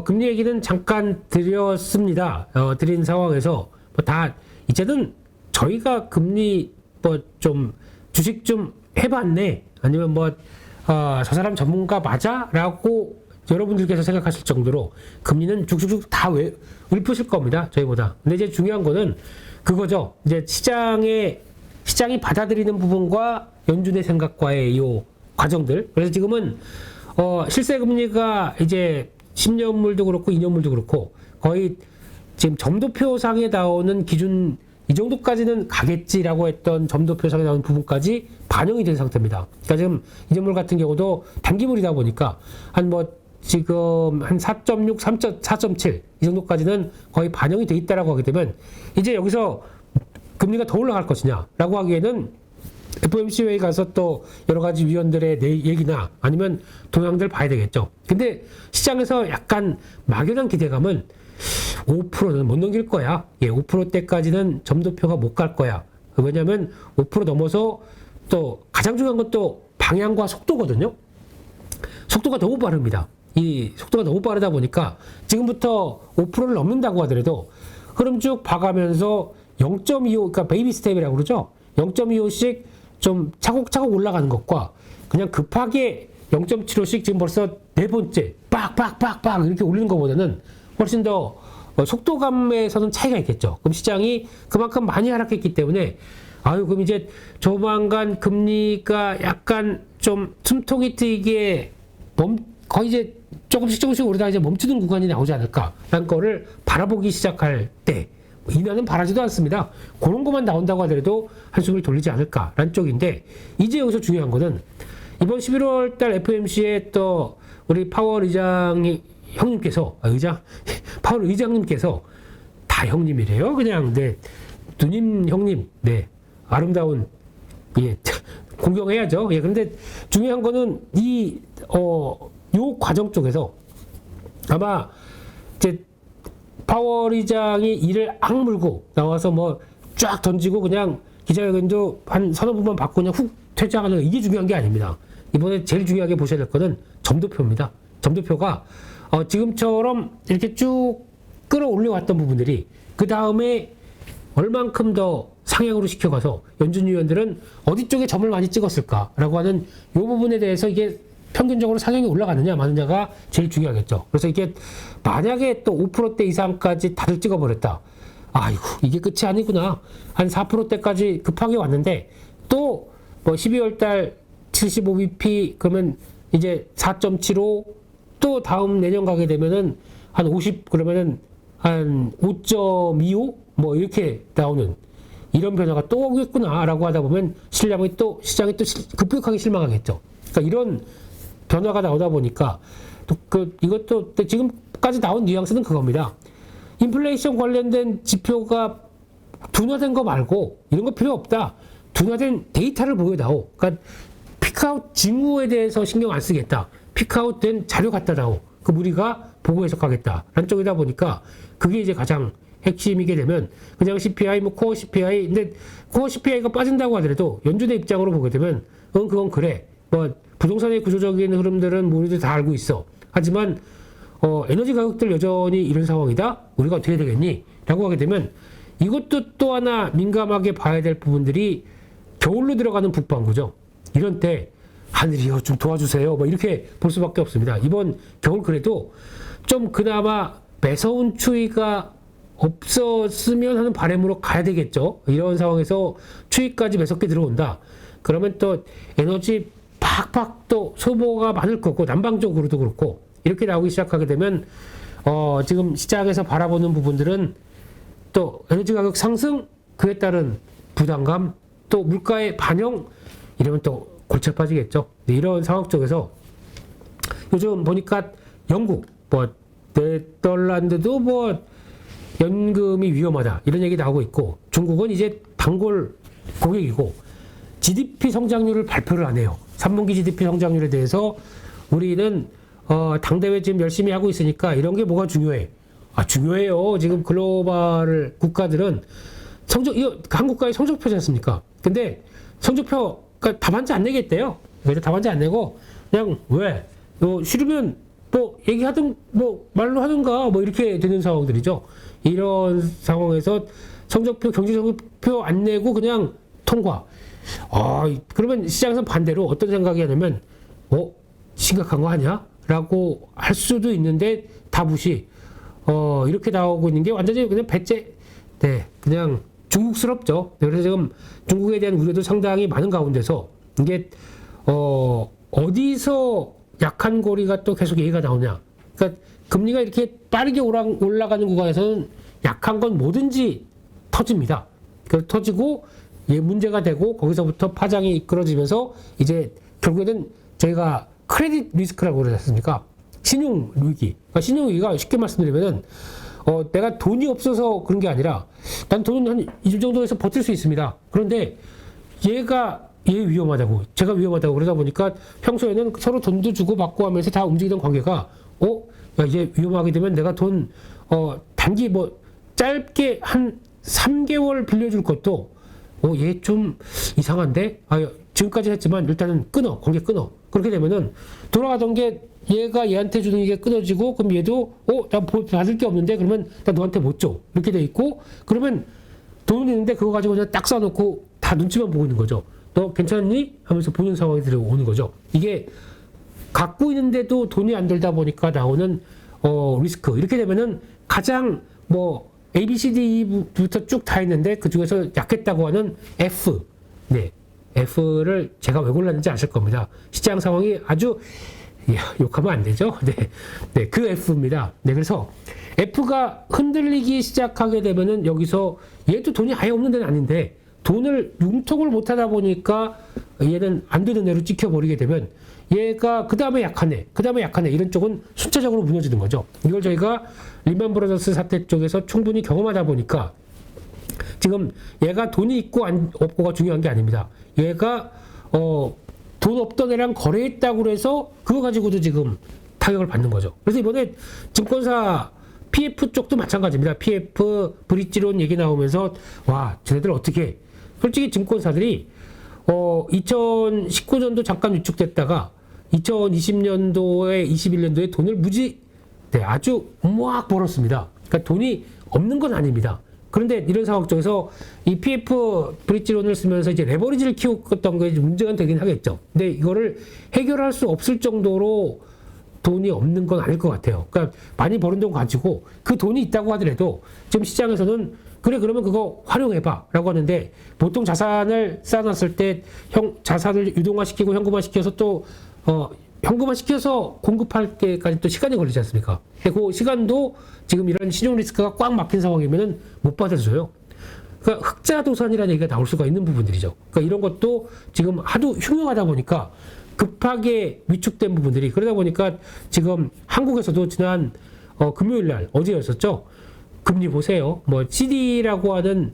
금리 얘기는 잠깐 드렸습니다. 드린 상황에서 뭐 다 이제는 저희가 금리 뭐 좀 주식 좀 해봤네 아니면 뭐 저 사람 전문가 맞아? 라고 여러분들께서 생각하실 정도로 금리는 쭉쭉쭉 다 읊으실 겁니다. 저희보다. 근데 이제 중요한 거는 그거죠. 이제 시장이 받아들이는 부분과 연준의 생각과의 이 과정들. 그래서 지금은 실세 금리가 이제 10년물도 그렇고 2년물도 그렇고 거의 지금 점도표상에 나오는 기준 이 정도까지는 가겠지라고 했던 점도표상에 나오는 부분까지 반영이 된 상태입니다. 그러니까 지금 이전물 같은 경우도 단기물이다 보니까 지금 한 4.6, 4.7 이 정도까지는 거의 반영이 돼 있다라고 하게 되면 이제 여기서 금리가 더 올라갈 것이냐라고 하기에는 FOMC 회의 가서 또 여러 가지 위원들의 얘기나 아니면 동향들 봐야 되겠죠. 근데 시장에서 약간 막연한 기대감은 5%는 못 넘길 거야. 예, 5%대까지는 점도표가 못 갈 거야. 왜냐하면 5% 넘어서 또 가장 중요한 건 또 방향과 속도거든요. 속도가 너무 빠릅니다. 이 속도가 너무 빠르다 보니까 지금부터 5%를 넘는다고 하더라도 흐름 쭉 봐가면서 0.25, 그러니까 베이비 스텝이라고 그러죠. 0.25씩 좀 차곡차곡 올라가는 것과 그냥 급하게 0.75씩 지금 벌써 네 번째 빡빡빡빡 이렇게 올리는 것보다는 훨씬 더 속도감에서는 차이가 있겠죠. 그럼 시장이 그만큼 많이 하락했기 때문에 그럼 이제 조만간 금리가 약간 좀 숨통이 트이게 거의 이제 조금씩 오르다가 이제 멈추는 구간이 나오지 않을까라는 거를 바라보기 시작할 때 이나는 바라지도 않습니다. 그런 것만 나온다고 하더라도 한숨을 돌리지 않을까라는 쪽인데 이제 여기서 중요한 거는 이번 11월 달 FOMC에 또 우리 파월 의장이 형님께서 파월 의장님께서 다 형님이래요. 그냥 네 누님 형님 네 아름다운 예 공경해야죠. 예 근데 중요한 거는 요 과정 쪽에서 아마 이제 파월 의장이 이를 악물고 나와서 뭐 쫙 던지고 그냥 기자회견도 한 서너 분만 받고 그냥 훅 퇴장하는 이게 중요한 게 아닙니다. 이번에 제일 중요하게 보셔야 될 거는 점도표입니다. 점도표가 지금처럼 이렇게 쭉 끌어올려왔던 부분들이 그 다음에 얼만큼 더 상향으로 시켜가서 연준 위원들은 어디 쪽에 점을 많이 찍었을까라고 하는 이 부분에 대해서 이게 평균적으로 상향이 올라가느냐 마느냐가 제일 중요하겠죠. 그래서 이게 만약에 또 5%대 이상까지 다들 찍어버렸다. 아이고 이게 끝이 아니구나. 한 4%대까지 급하게 왔는데 또 뭐 12월 달 75bp 그러면 이제 4.75 또 다음 내년 가게 되면은 한 50 그러면은 한 5.25 뭐 이렇게 나오는 이런 변화가 또 오겠구나라고 하다 보면 시장이 또 급격하게 실망하겠죠. 그러니까 이런 변화가 나오다 보니까 또 이것도 지금까지 나온 뉘앙스는 그겁니다. 인플레이션 관련된 지표가 둔화된 거 말고 이런 거 필요 없다. 둔화된 데이터를 보여다오. 그러니까 피크아웃 징후에 대해서 신경 안 쓰겠다. 피크아웃 된 자료 갖다 다오. 그 우리가 보고 해석하겠다. 라는 쪽이다 보니까 그게 이제 가장 핵심이게 되면 그냥 CPI, 뭐 코어 CPI, 근데 코어 CPI가 빠진다고 하더라도 연준의 입장으로 보게 되면 그건 그래. 뭐 부동산의 구조적인 흐름들은 우리도 다 알고 있어. 하지만 에너지 가격들 여전히 이런 상황이다. 우리가 어떻게 해야 되겠니? 라고 하게 되면 이것도 또 하나 민감하게 봐야 될 부분들이 겨울로 들어가는 북반구죠. 이런 때 하늘이여 좀 도와주세요. 뭐 이렇게 볼 수밖에 없습니다. 이번 겨울 그래도 좀 그나마 매서운 추위가 없었으면 하는 바람으로 가야 되겠죠. 이런 상황에서 추위까지 매섭게 들어온다. 그러면 또 에너지 팍팍 또 소모가 많을 거고 난방적으로도 그렇고 이렇게 나오기 시작하게 되면 지금 시장에서 바라보는 부분들은 또 에너지 가격 상승 그에 따른 부담감 또 물가의 반영 이러면 또 골치 빠지겠죠. 이런 상황 쪽에서 요즘 보니까 영국 뭐 네덜란드도 뭐 연금이 위험하다 이런 얘기 나오고 있고 중국은 이제 단골 고객이고 GDP 성장률을 발표를 안 해요. 3분기 GDP 성장률에 대해서 우리는 당대회 지금 열심히 하고 있으니까 이런 게 뭐가 중요해? 중요해요. 지금 글로벌 국가들은 이거 한국과의 성적표지 않습니까? 근데 성적표가 답안지 안 내겠대요. 그래서 답안지 안 내고 그냥 왜? 싫으면 뭐 얘기하든 뭐 말로 하든가 뭐 이렇게 되는 상황들이죠. 이런 상황에서 성적표, 경제 성적표 안 내고 그냥 통과. 그러면 시장에서 반대로 어떤 생각이 하냐면 심각한 거 아니야? 라고 할 수도 있는데 다 무시. 이렇게 나오고 있는 게 완전히 그냥 배째. 네, 그냥 중국스럽죠. 그래서 지금 중국에 대한 우려도 상당히 많은 가운데서 이게 어디서 약한 고리가 또 계속 얘기가 나오냐. 그러니까 금리가 이렇게 빠르게 올라가는 구간에서는 약한 건 뭐든지 터집니다. 그래서 터지고 문제가 되고 거기서부터 파장이 이끌어지면서 이제 결국에는 저희가 크레딧 리스크라고 그러지 않습니까? 신용 위기. 그러니까 신용 위기가 쉽게 말씀드리면은 내가 돈이 없어서 그런 게 아니라 난 돈은 한 이 정도에서 버틸 수 있습니다. 그런데 얘 위험하다고 제가 위험하다고 그러다 보니까 평소에는 서로 돈도 주고 받고 하면서 다 움직이던 관계가 야, 이제 위험하게 되면 내가 돈 단기 뭐 짧게 한 3개월 빌려줄 것도 얘 좀 이상한데 지금까지 했지만 일단은 관계 끊어. 그렇게 되면은 돌아가던 게 얘가 얘한테 주는 게 끊어지고 그럼 얘도 나 받을 게 없는데 그러면 나 너한테 못 줘. 이렇게 돼 있고 그러면 돈은 있는데 그거 가지고 그냥 딱 써놓고 다 눈치만 보고 있는 거죠. 너 괜찮니? 하면서 보는 상황이 들어오는 거죠. 이게 갖고 있는데도 돈이 안 들다 보니까 나오는 리스크. 이렇게 되면은 가장 뭐 A, B, C, D, E부터 쭉 다 있는데 그 중에서 약했다고 하는 F. 네. F를 제가 왜 골랐는지 아실 겁니다. 시장 상황이 아주 욕하면 안 되죠. 네, 그 F입니다. 네, 그래서 F가 흔들리기 시작하게 되면은 여기서 얘도 돈이 아예 없는 데는 아닌데 돈을 융통을 못 하다 보니까 얘는 안 되는 애로 찍혀버리게 되면 얘가 그 다음에 약한 애 이런 쪽은 순차적으로 무너지는 거죠. 이걸 저희가 리만 브라더스 사태 쪽에서 충분히 경험하다 보니까 지금 얘가 돈이 있고 없고가 중요한 게 아닙니다. 얘가 돈 없던 애랑 거래했다고 해서 그거 가지고도 지금 타격을 받는 거죠. 그래서 이번에 증권사 PF 쪽도 마찬가지입니다. PF 브릿지론 얘기 나오면서 쟤네들 어떻게 솔직히 증권사들이 2019년도 잠깐 위축됐다가 2020년도에 21년도에 돈을 아주 막 벌었습니다. 그러니까 돈이 없는 건 아닙니다. 그런데 이런 상황 쪽에서 이 PF 브릿지론을 쓰면서 이제 레버리지를 키웠던 게 문제가 되긴 하겠죠. 근데 이거를 해결할 수 없을 정도로 돈이 없는 건 아닐 것 같아요. 그러니까 많이 버는 돈 가지고 그 돈이 있다고 하더라도 지금 시장에서는 그러면 그거 활용해봐 라고 하는데 보통 자산을 쌓아놨을 때 자산을 유동화시키고 현금화시켜서 또 현금화시켜서 공급할 때까지 또 시간이 걸리지 않습니까? 근데 그 시간도 지금 이런 신용 리스크가 꽉 막힌 상황이면은 못 받아줘요. 그러니까 흑자도산이라는 얘기가 나올 수가 있는 부분들이죠. 그러니까 이런 것도 지금 하도 흉흉하다 보니까 급하게 위축된 부분들이 그러다 보니까 지금 한국에서도 지난 금요일 날 어제였었죠. 금리 보세요. 뭐 CD라고 하는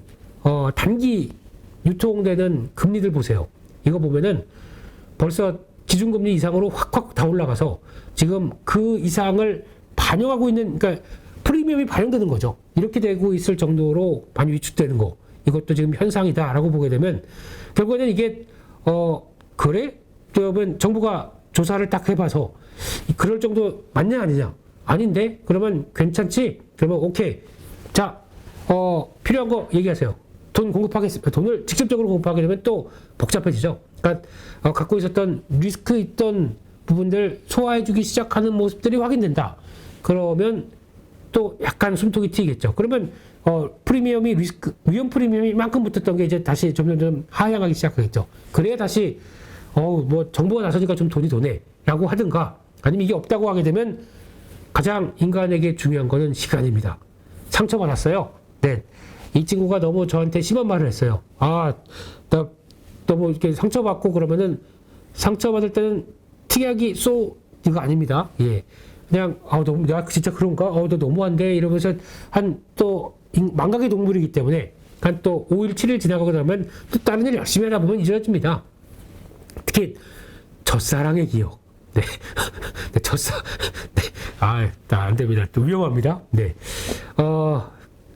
단기 유통되는 금리들 보세요. 이거 보면은 벌써 기준금리 이상으로 확확 다 올라가서 지금 그 이상을 반영하고 있는, 그러니까 프리미엄이 반영되는 거죠. 이렇게 되고 있을 정도로 많이 위축되는 거. 이것도 지금 현상이다라고 보게 되면 결국에는 이게 그래? 그러면 정부가 조사를 딱 해봐서 그럴 정도 맞냐 아니냐? 아닌데? 그러면 괜찮지? 그러면 오케이. 자, 필요한 거 얘기하세요. 돈 공급하겠습니다. 돈을 직접적으로 공급하게 되면 또 복잡해지죠. 그러니까 갖고 있었던 리스크 있던 부분들 소화해주기 시작하는 모습들이 확인된다. 그러면 또 약간 숨통이 트이겠죠. 그러면 프리미엄이 위험 프리미엄이 이만큼 붙었던 게 이제 다시 점점 하향하기 시작하겠죠. 그래야 다시 뭐 정부가 나서니까 좀 돈이 도네라고 하든가, 아니면 이게 없다고 하게 되면 가장 인간에게 중요한 거는 시간입니다. 상처받았어요. 네. 이 친구가 너무 저한테 심한 말을 했어요. 나 너무 이렇게 상처받고 그러면은 상처받을 때는 특이하게 이거 아닙니다. 예. 그냥 너무 내가 진짜 그런가? 너 너무한데 이러면서 또 망각의 동물이기 때문에 한 또 5일 7일 지나가고 나면 또 다른 일 열심히 하다 보면 잊어집니다. 특히 첫사랑의 기억. 네. 네, 네. 안 됩니다. 또 위험합니다. 네.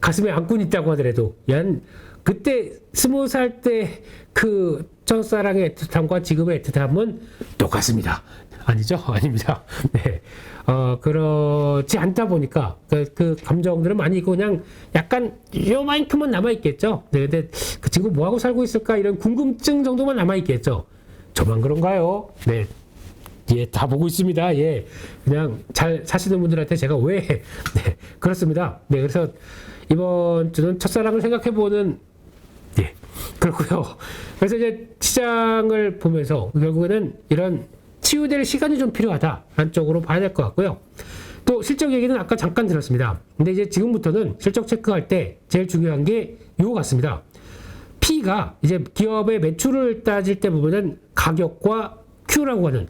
가슴에 안고 있다고 하더라도, 그때 20살 때 그 첫사랑의 애틋함과 지금의 애틋함은 똑같습니다. 아니죠? 아닙니다. 네. 그렇지 않다 보니까 그 감정들은 많이 있고 그냥 약간 요만큼은 남아있겠죠. 네. 근데 그 친구 뭐하고 살고 있을까? 이런 궁금증 정도만 남아있겠죠. 저만 그런가요? 네. 예, 다 보고 있습니다. 예. 그냥 잘 사시는 분들한테 제가 네. 그렇습니다. 네. 그래서 이번 주는 첫사랑을 생각해보는, 예. 그렇고요. 그래서 이제 시장을 보면서 결국에는 이런 치유될 시간이 좀 필요하다. 한쪽으로 봐야 될 것 같고요. 또 실적 얘기는 아까 잠깐 들었습니다. 근데 이제 지금부터는 실적 체크할 때 제일 중요한 게 이거 같습니다. P가 이제 기업의 매출을 따질 때 보면은 가격과 Q라고 하는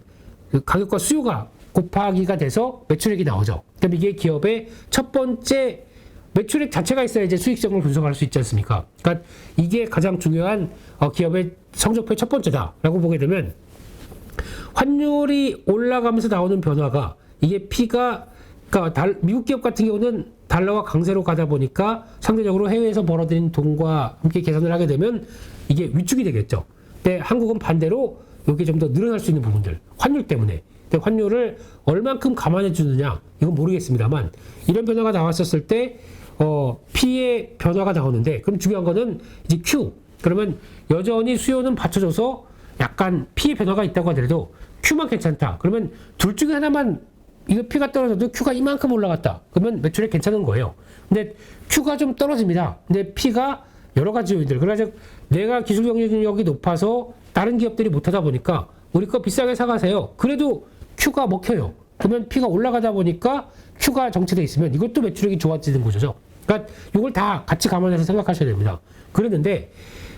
그 가격과 수요가 곱하기가 돼서 매출액이 나오죠. 그럼 이게 기업의 첫 번째 매출액 자체가 있어야 이제 수익성을 분석할 수 있지 않습니까? 그러니까 이게 가장 중요한 기업의 성적표의 첫 번째다라고 보게 되면, 환율이 올라가면서 나오는 변화가 이게 P가, 그러니까 미국 기업 같은 경우는 달러가 강세로 가다 보니까 상대적으로 해외에서 벌어들인 돈과 함께 계산을 하게 되면 이게 위축이 되겠죠. 근데 한국은 반대로 이게 좀 더 늘어날 수 있는 부분들, 환율 때문에. 근데 환율을 얼만큼 감안해 주느냐 이건 모르겠습니다만, 이런 변화가 나왔었을 때 P의 변화가 나오는데, 그럼 중요한 거는 이제 Q. 그러면 여전히 수요는 받쳐줘서 약간 P의 변화가 있다고 하더라도 Q만 괜찮다. 그러면 둘 중에 하나만, 이거 P가 떨어져도 Q가 이만큼 올라갔다. 그러면 매출액 괜찮은 거예요. 근데 Q가 좀 떨어집니다. 근데 P가 여러 가지 요인들. 그래서 내가 기술 경쟁력이 높아서 다른 기업들이 못하다 보니까 우리 거 비싸게 사가세요. 그래도 Q가 먹혀요. 그러면 P가 올라가다 보니까 Q가 정체되어 있으면 이것도 매출액이 좋아지는 거죠. 그러니까 이걸 다 같이 감안해서 생각하셔야 됩니다. 그랬는데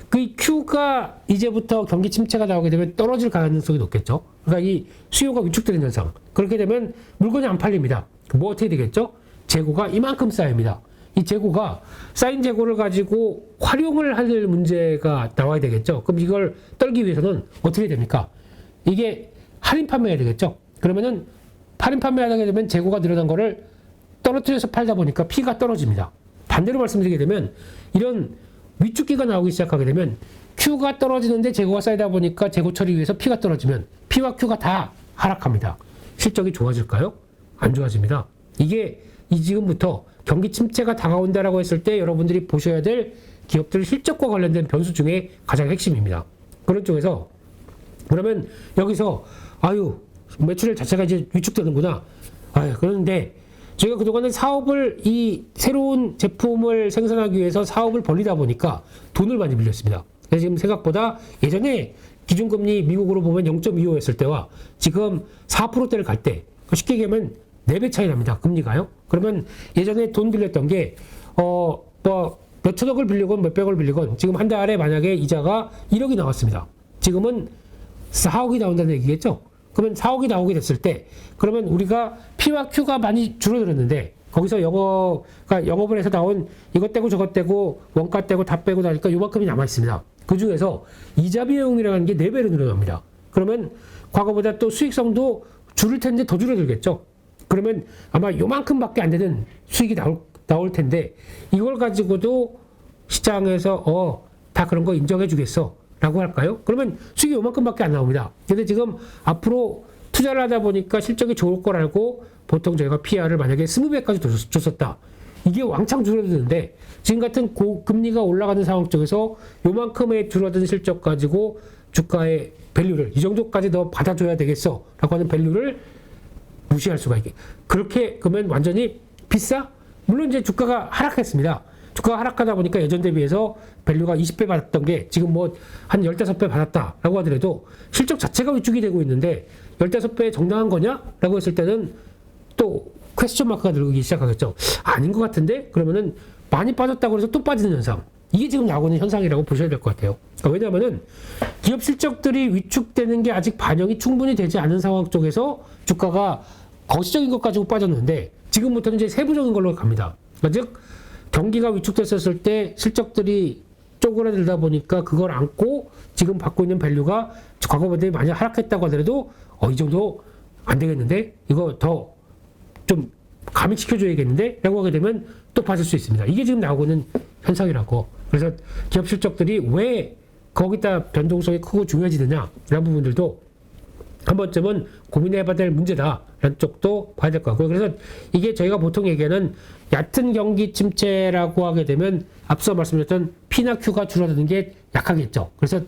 그 Q가 이제부터 경기 침체가 나오게 되면 떨어질 가능성이 높겠죠. 그러니까 이 수요가 위축되는 현상. 그렇게 되면 물건이 안 팔립니다. 뭐 어떻게 되겠죠? 재고가 이만큼 쌓입니다. 이 재고가, 쌓인 재고를 가지고 활용을 할 문제가 나와야 되겠죠. 그럼 이걸 떨기 위해서는 어떻게 됩니까? 이게 할인 판매해야 되겠죠. 그러면은 할인 판매하게 되면 재고가 늘어난 거를 떨어뜨려서 팔다 보니까 P가 떨어집니다. 반대로 말씀드리게 되면 이런 위축기가 나오기 시작하게 되면 Q가 떨어지는데 재고가 쌓이다 보니까 재고 처리 위해서 P가 떨어지면 P와 Q가 다 하락합니다. 실적이 좋아질까요? 안 좋아집니다. 이게 지금부터 경기 침체가 다가온다라고 했을 때 여러분들이 보셔야 될 기업들 실적과 관련된 변수 중에 가장 핵심입니다. 그런 쪽에서 그러면 여기서 매출액 자체가 이제 위축되는구나. 그런데 저희가 그동안은 이 새로운 제품을 생산하기 위해서 사업을 벌리다 보니까 돈을 많이 빌렸습니다. 그래서 지금 생각보다 예전에 기준금리 미국으로 보면 0.25였을 때와 지금 4%대를 갈 때 쉽게 얘기하면 4배 차이 납니다. 금리가요. 그러면 예전에 돈 빌렸던 게 몇천억을 빌리건 몇백억을 빌리건 지금 한 달에 만약에 이자가 1억이 나왔습니다. 지금은 4억이 나온다는 얘기겠죠. 그러면 4억이 나오게 됐을 때 그러면 우리가 P와 Q가 많이 줄어들었는데 거기서 영업을 해서 나온 이것 떼고 저것 떼고 원가 떼고 다 빼고 나니까 요만큼이 남아 있습니다. 그 중에서 이자 비용이라는 게 4배로 늘어납니다. 그러면 과거보다 또 수익성도 줄을 텐데 더 줄어들겠죠. 그러면 아마 요만큼밖에 안 되는 수익이 나올 텐데 이걸 가지고도 시장에서 다 그런 거 인정해 주겠어 라고 할까요? 그러면 수익이 요만큼밖에 안 나옵니다. 근데 지금 앞으로 투자를 하다 보니까 실적이 좋을 걸 알고 보통 저희가 PR을 만약에 20배까지 줬었다. 이게 왕창 줄어드는데 지금 같은 금리가 올라가는 상황 쪽에서 요만큼의 줄어든 실적 가지고 주가의 밸류를 이 정도까지 더 받아줘야 되겠어 라고 하는 밸류를 무시할 수가 있게. 그렇게 그러면 완전히 비싸? 물론 이제 주가가 하락했습니다. 주가가 하락하다 보니까 예전 대비해서 밸류가 20배 받았던 게 지금 뭐 한 15배 받았다라고 하더라도 실적 자체가 위축이 되고 있는데 15배 정당한 거냐? 라고 했을 때는 또 퀘스천 마크가 들기 시작하겠죠. 아닌 것 같은데? 그러면은 많이 빠졌다고 해서 또 빠지는 현상. 이게 지금 나오고 있는 현상이라고 보셔야 될 것 같아요. 그러니까 왜냐하면은 기업 실적들이 위축되는 게 아직 반영이 충분히 되지 않은 상황 쪽에서 주가가 거시적인 것 가지고 빠졌는데 지금부터는 이제 세부적인 걸로 갑니다. 그러니까 즉 경기가 위축됐었을 때 실적들이 쪼그라들다 보니까 그걸 안고 지금 받고 있는 밸류가 과거보다 많이 하락했다고 하더라도 이 정도 안 되겠는데 이거 더 좀 가미시켜줘야겠는데 라고 하게 되면 또 빠질 수 있습니다. 이게 지금 나오고 있는 현상이라고. 그래서 기업 실적들이 왜 거기다 변동성이 크고 중요해지느냐 이런 부분들도 한 번쯤은 고민해봐야 될 문제다라는 쪽도 봐야 될 것 같고요. 그래서 이게 저희가 보통 얘기하는 얕은 경기 침체라고 하게 되면 앞서 말씀드렸던 P나 Q가 줄어드는 게 약하겠죠. 그래서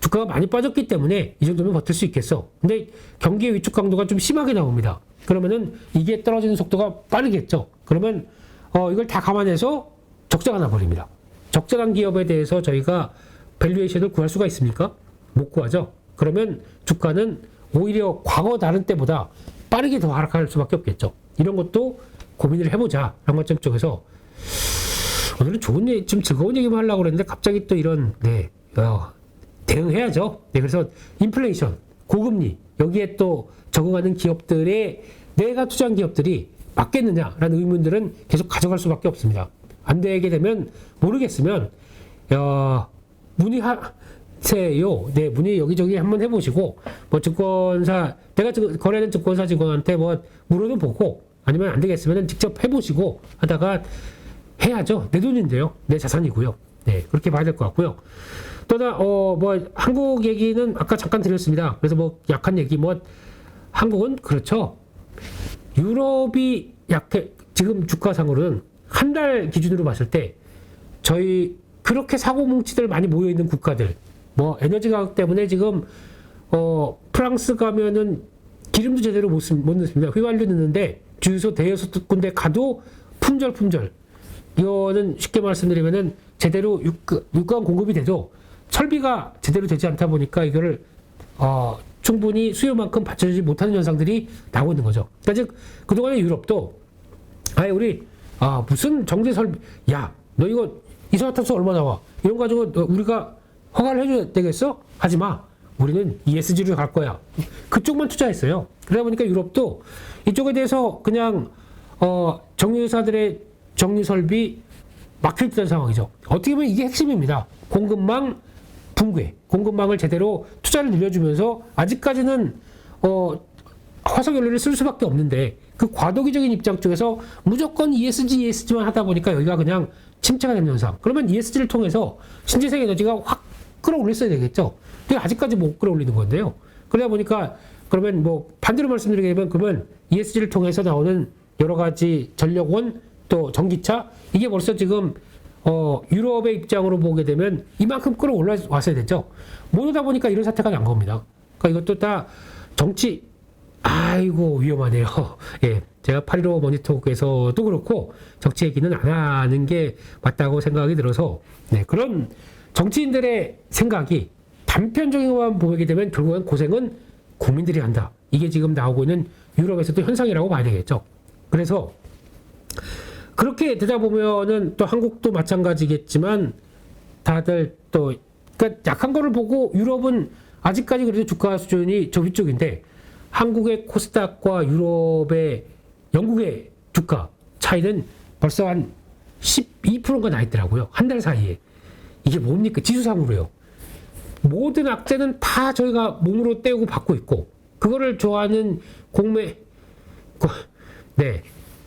주가가 많이 빠졌기 때문에 이 정도면 버틸 수 있겠어. 근데 경기의 위축 강도가 좀 심하게 나옵니다. 그러면은 이게 떨어지는 속도가 빠르겠죠. 그러면 이걸 다 감안해서 적자가 나버립니다. 적자난 기업에 대해서 저희가 밸류에이션을 구할 수가 있습니까? 못 구하죠. 그러면 주가는 오히려 과거 다른 때보다 빠르게 더 하락할 수밖에 없겠죠. 이런 것도 고민을 해보자. 라는 관점 쪽에서 오늘은 좋은 얘기, 좀 즐거운 얘기만 하려고 그랬는데 갑자기 또 이런 대응해야죠. 그래서 인플레이션, 고금리 여기에 또 적응하는 기업들의 내가 투자한 기업들이 맞겠느냐라는 의문들은 계속 가져갈 수밖에 없습니다. 안 되게 되면 모르겠으면 문의하세요. 네, 문의 여기저기 한번 해보시고 뭐 증권사 내가 거래하는 증권사 직원한테 뭐 물어도 보고 아니면 안 되겠으면 직접 해보시고 하다가 해야죠. 내 돈인데요. 내 자산이고요. 네, 그렇게 봐야 될 것 같고요. 또나 한국 얘기는 아까 잠깐 드렸습니다. 그래서 뭐 약한 얘기 한국은 그렇죠. 유럽이 약해. 지금 주가상으로는 한 달 기준으로 봤을 때 저희 그렇게 사고 뭉치들 많이 모여 있는 국가들 에너지 가격 때문에 지금 프랑스 가면은 기름도 제대로 못 넣습니다. 휘발유 넣는데 주유소 대여섯 군데 가도 품절. 이거는 쉽게 말씀드리면은 제대로 육가원 공급이 돼도 설비가 제대로 되지 않다 보니까 이거를 충분히 수요만큼 받쳐주지 못하는 현상들이 나오고 있는 거죠. 그러니까 즉 그동안의 유럽도 우리 무슨 정제 설비 너 이거 이산화탄소 얼마 나와 이런 거 가지고 우리가 허가를 해줘야 되겠어? 하지마. 우리는 ESG로 갈 거야. 그쪽만 투자했어요. 그러다 보니까 유럽도 이쪽에 대해서 그냥 정유회사들의 정유설비 막혀있던 상황이죠. 어떻게 보면 이게 핵심입니다. 공급망 붕괴, 공급망을 제대로 투자를 늘려주면서 아직까지는 화석연료를 쓸 수밖에 없는데 그 과도기적인 입장 쪽에서 무조건 ESG만 하다 보니까 여기가 그냥 침체가 되는 현상. 그러면 ESG를 통해서 신재생 에너지가 확 끌어올렸어야 되겠죠. 근데 아직까지 못 끌어올리는 건데요. 그러다 보니까 그러면 반대로 말씀드리게 되면 그러면 ESG를 통해서 나오는 여러 가지 전력원 또 전기차 이게 벌써 지금 유럽의 입장으로 보게 되면 이만큼 끌어올라왔어야 되죠. 모르다 보니까 이런 사태가 난 겁니다. 그러니까 이것도 다 정치, 위험하네요. 예, 제가 8.15 머니톡에서도 그렇고 정치 얘기는 안 하는 게 맞다고 생각이 들어서 그런 정치인들의 생각이 단편적인 것만 보게 되면 결국은 고생은 국민들이 한다. 이게 지금 나오고 있는 유럽에서도 현상이라고 봐야 되겠죠. 그래서 그렇게 되다 보면은 또 한국도 마찬가지겠지만 다들 또 그러니까 약한 거를 보고 유럽은 아직까지 그래도 주가 수준이 저 위쪽인데 한국의 코스닥과 유럽의 영국의 주가 차이는 벌써 한 12%가 나 있더라고요. 한 달 사이에. 이게 뭡니까? 지수상으로요. 모든 악재는 다 저희가 몸으로 때우고 받고 있고, 그거를 좋아하는 네,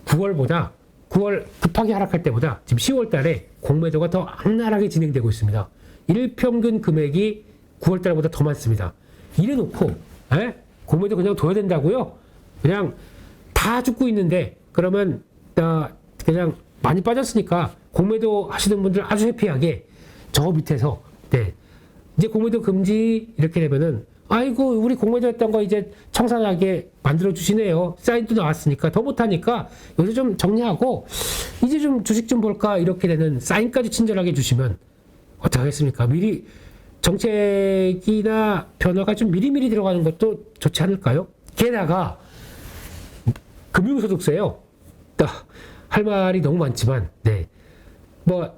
9월 급하게 하락할 때보다 지금 10월 달에 공매도가 더 악랄하게 진행되고 있습니다. 일평균 금액이 9월 달보다 더 많습니다. 이래 놓고 공매도 그냥 둬야 된다고요? 그냥 다 죽고 있는데, 그러면 그냥 많이 빠졌으니까 공매도 하시는 분들 아주 해피하게 저 밑에서 이제 공매도 금지 이렇게 되면은, 아이고 우리 공매도 했던 거 이제 청산하게 만들어 주시네요. 사인도 나왔으니까 더 못하니까 요새 좀 정리하고 이제 좀 주식 좀 볼까, 이렇게 되는 사인까지 친절하게 주시면 어떡하겠습니까? 미리 정책이나 변화가 좀 미리미리 들어가는 것도 좋지 않을까요? 게다가 금융소득세요. 할 말이 너무 많지만, 뭐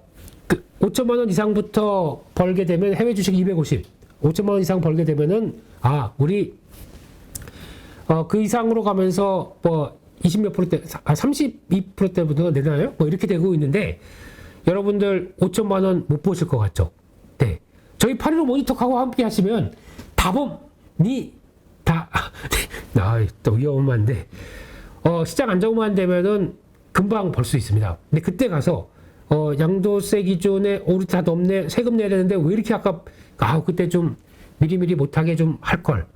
5천만 원 이상부터 벌게 되면 해외 주식 250, 5천만 원 이상 벌게 되면은 우리 그 이상으로 가면서 뭐 20몇 %대, 32%대부터 내나요? 뭐 이렇게 되고 있는데, 여러분들 5천만 원 못 보실 것 같죠? 네. 저희 8.15 모니터하고 함께 하시면 또 위험한데, 시장 안정만 되면은 금방 벌 수 있습니다. 근데 그때 가서 양도세 기준에 우리 다 넘네, 세금 내야 되는데 왜 이렇게 그때 좀 미리미리 못하게 좀 할 걸.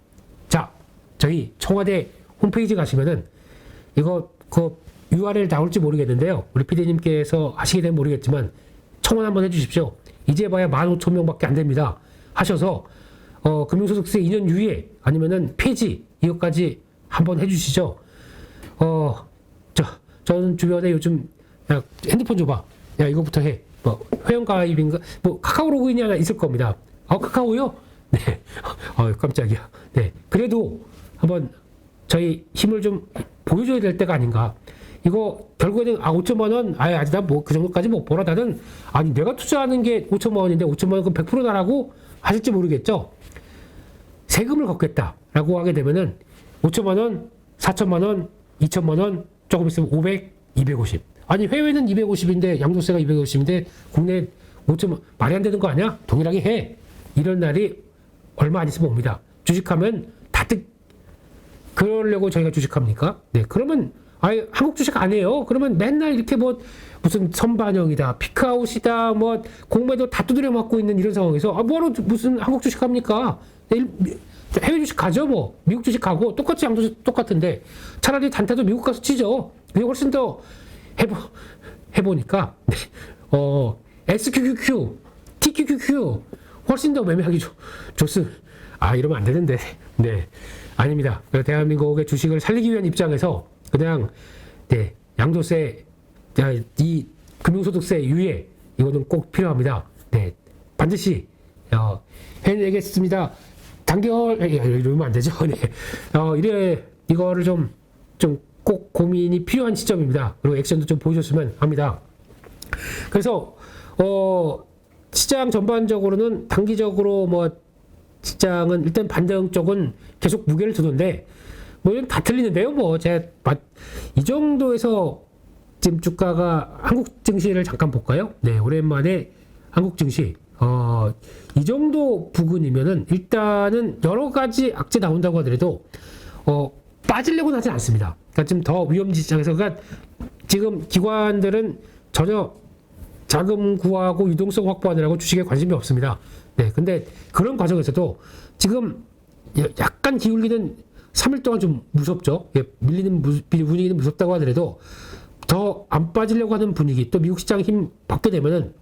자, 저희 청와대 홈페이지 가시면은 이거 URL 나올지 모르겠는데요. 우리 PD님께서 하시게 되면 모르겠지만 청원 한번 해주십시오. 이제 봐야 15,000명밖에 안 됩니다. 하셔서 금융소득세 2년 유예 아니면은 폐지 이것까지 한번 해주시죠. 저는 주변에 요즘 야, 핸드폰 줘봐. 야, 이거부터 해. 뭐 회원가입인가? 뭐 카카오 로그인이 하나 있을 겁니다. 카카오요? 네. 깜짝이야. 네. 그래도 한번 저희 힘을 좀 보여줘야 될 때가 아닌가. 이거 결국에는 5천만 원, 아직 난 뭐 그 정도까지 못 벌어. 나는 내가 투자하는 게 5천만 원인데 5천만 원 그럼 100% 나라고 하실지 모르겠죠. 세금을 걷겠다라고 하게 되면은 5천만 원, 4천만 원, 2천만 원, 조금 있으면 500, 250. 해외는 250인데 양도세가 250인데 국내 5천만, 말이 안 되는 거 아니야? 동일하게 해. 이런 날이 얼마 안 있으면 옵니다. 주식하면 그러려고 저희가 주식합니까? 네, 그러면 한국 주식 안 해요. 그러면 맨날 이렇게 무슨 선반영이다, 피크아웃이다, 뭐 공매도 다 두드려 맞고 있는 이런 상황에서 뭐하러 무슨 한국 주식 합니까? 해외 주식 가죠. 뭐 미국 주식 가고 똑같이 양도세 똑같은데 차라리 단타도 미국 가서 치죠. 그게 훨씬 더 해보니까 SQQQ, TQQQ 훨씬 더 매매하기 좋습니다. 이러면 안 되는데. 네, 아닙니다. 대한민국의 주식을 살리기 위한 입장에서 그냥 양도세, 이 금융소득세 유예 이거는 꼭 필요합니다. 네, 반드시 해내겠습니다. 이러면 안 되죠. 네, 이거를 좀 꼭 고민이 필요한 시점입니다. 그리고 액션도 좀 보여줬으면 합니다. 그래서 시장 전반적으로는 단기적으로 시장은 일단 반등 쪽은 계속 무게를 두는데 다 틀리는데요. 이 정도에서 지금 주가가 한국 증시를 잠깐 볼까요? 네, 오랜만에 한국 증시 이 정도 부근이면은 일단은 여러 가지 악재 나온다고 하더라도 빠지려고는 하지 않습니다. 그러니까 좀 더 위험지 시장에서, 그러니까 지금 기관들은 전혀 자금 구하고 유동성 확보하느라고 주식에 관심이 없습니다. 네, 근데 그런 과정에서도 지금 약간 기울기는 3일 동안 좀 무섭죠. 밀리는 분위기는 무섭다고 하더라도 더 안 빠지려고 하는 분위기, 또 미국 시장 힘 받게 되면은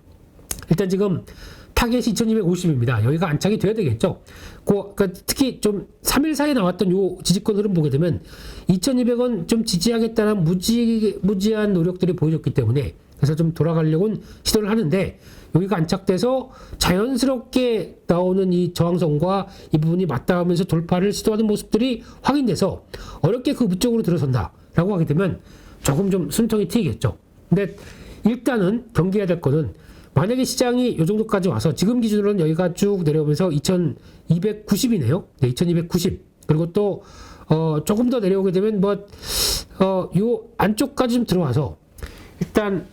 일단 지금 타겟이 2250입니다. 여기가 안착이 돼야 되겠죠. 그러니까 특히 좀 3일 사이에 나왔던 요 지지권 흐름 보게 되면 2200원 좀 지지하겠다는 무지한 노력들이 보여줬기 때문에, 그래서 좀 돌아가려고는 시도를 하는데, 여기가 안착돼서 자연스럽게 나오는 이 저항선과 이 부분이 맞닿으면서 돌파를 시도하는 모습들이 확인돼서 어렵게 그 위쪽으로 들어선다라고 하게 되면 조금 좀 숨통이 트이겠죠. 근데 일단은 경계해야 될 거는, 만약에 시장이 이 정도까지 와서 지금 기준으로는 여기가 쭉 내려오면서 2290이네요. 네, 2290. 그리고 또 조금 더 내려오게 되면 요 안쪽까지 좀 들어와서 일단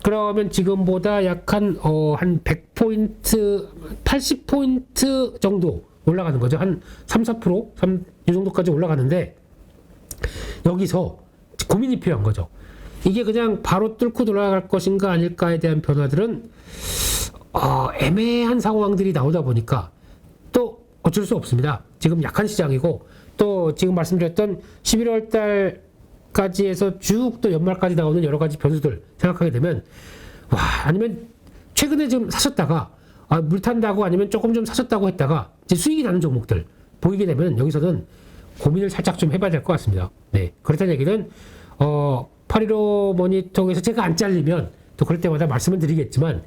그러면 지금보다 약 한 100포인트, 80포인트 정도 올라가는 거죠. 한 3, 4%? 이 정도까지 올라가는데 여기서 고민이 필요한 거죠. 이게 그냥 바로 뚫고 돌아갈 것인가 아닐까에 대한 변화들은 애매한 상황들이 나오다 보니까 또 어쩔 수 없습니다. 지금 약한 시장이고 또 지금 말씀드렸던 11월 달까지 해서 쭉 또 연말까지 나오는 여러 가지 변수들 생각하게 되면 아니면 최근에 좀 사셨다가 물 탄다고 아니면 조금 좀 사셨다고 했다가 이제 수익이 나는 종목들 보이게 되면 여기서는 고민을 살짝 좀 해봐야 될 것 같습니다. 네, 그렇다는 얘기는 815 모니터에서 제가 안 잘리면 또 그럴 때마다 말씀을 드리겠지만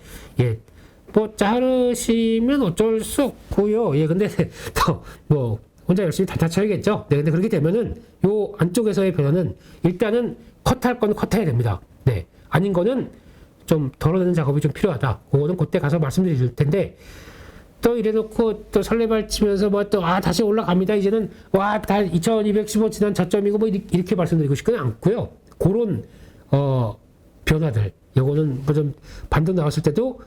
뭐 자르시면 어쩔 수 없고요. 근데 또 뭐 혼자 열심히 단타 쳐야겠죠. 네, 근데 그렇게 되면은 요 안쪽에서의 변화는 일단은 컷할 건 컷해야 됩니다. 네, 아닌 거는 좀 덜어내는 작업이 좀 필요하다. 그거는 그때 가서 말씀드릴 텐데 또 이래놓고 또 설레발 치면서 뭐 또 다시 올라갑니다. 이제는 다 2215 지난 저점이고 뭐 이렇게 말씀드리고 싶지는 않고요. 그런 변화들 요거는 뭐 좀 반등 나왔을 때도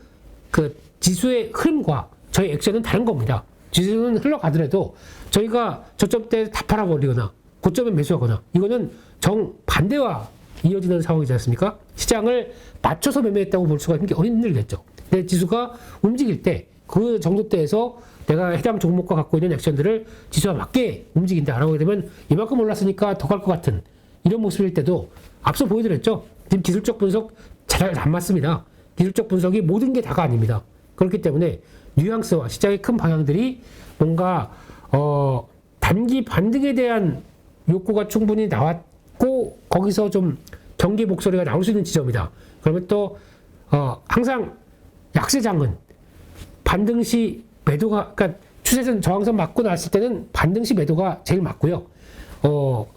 그 지수의 흐름과 저희 액션은 다른 겁니다. 지수는 흘러가더라도 저희가 저점 때 다 팔아버리거나 고점에 매수하거나 이거는 정반대와 이어지는 상황이지 않습니까? 시장을 맞춰서 매매했다고 볼 수가 힘들겠죠. 근데 지수가 움직일 때 그 정도 때에서 내가 해당 종목과 갖고 있는 액션들을 지수와 맞게 움직인다라고 하게 되면 이만큼 올랐으니까 더 갈 것 같은 이런 모습일 때도 앞서 보여드렸죠. 지금 기술적 분석 잘 안 맞습니다. 기술적 분석이 모든 게 다가 아닙니다. 그렇기 때문에 뉘앙스와 시장의 큰 방향들이 뭔가 단기 반등에 대한 욕구가 충분히 나왔고 거기서 좀 경계 목소리가 나올 수 있는 지점이다. 그러면 또 항상 약세장은 반등 시 매도가 그러니까 추세선 저항선 맞고 나왔을 때는 반등 시 매도가 제일 맞고요.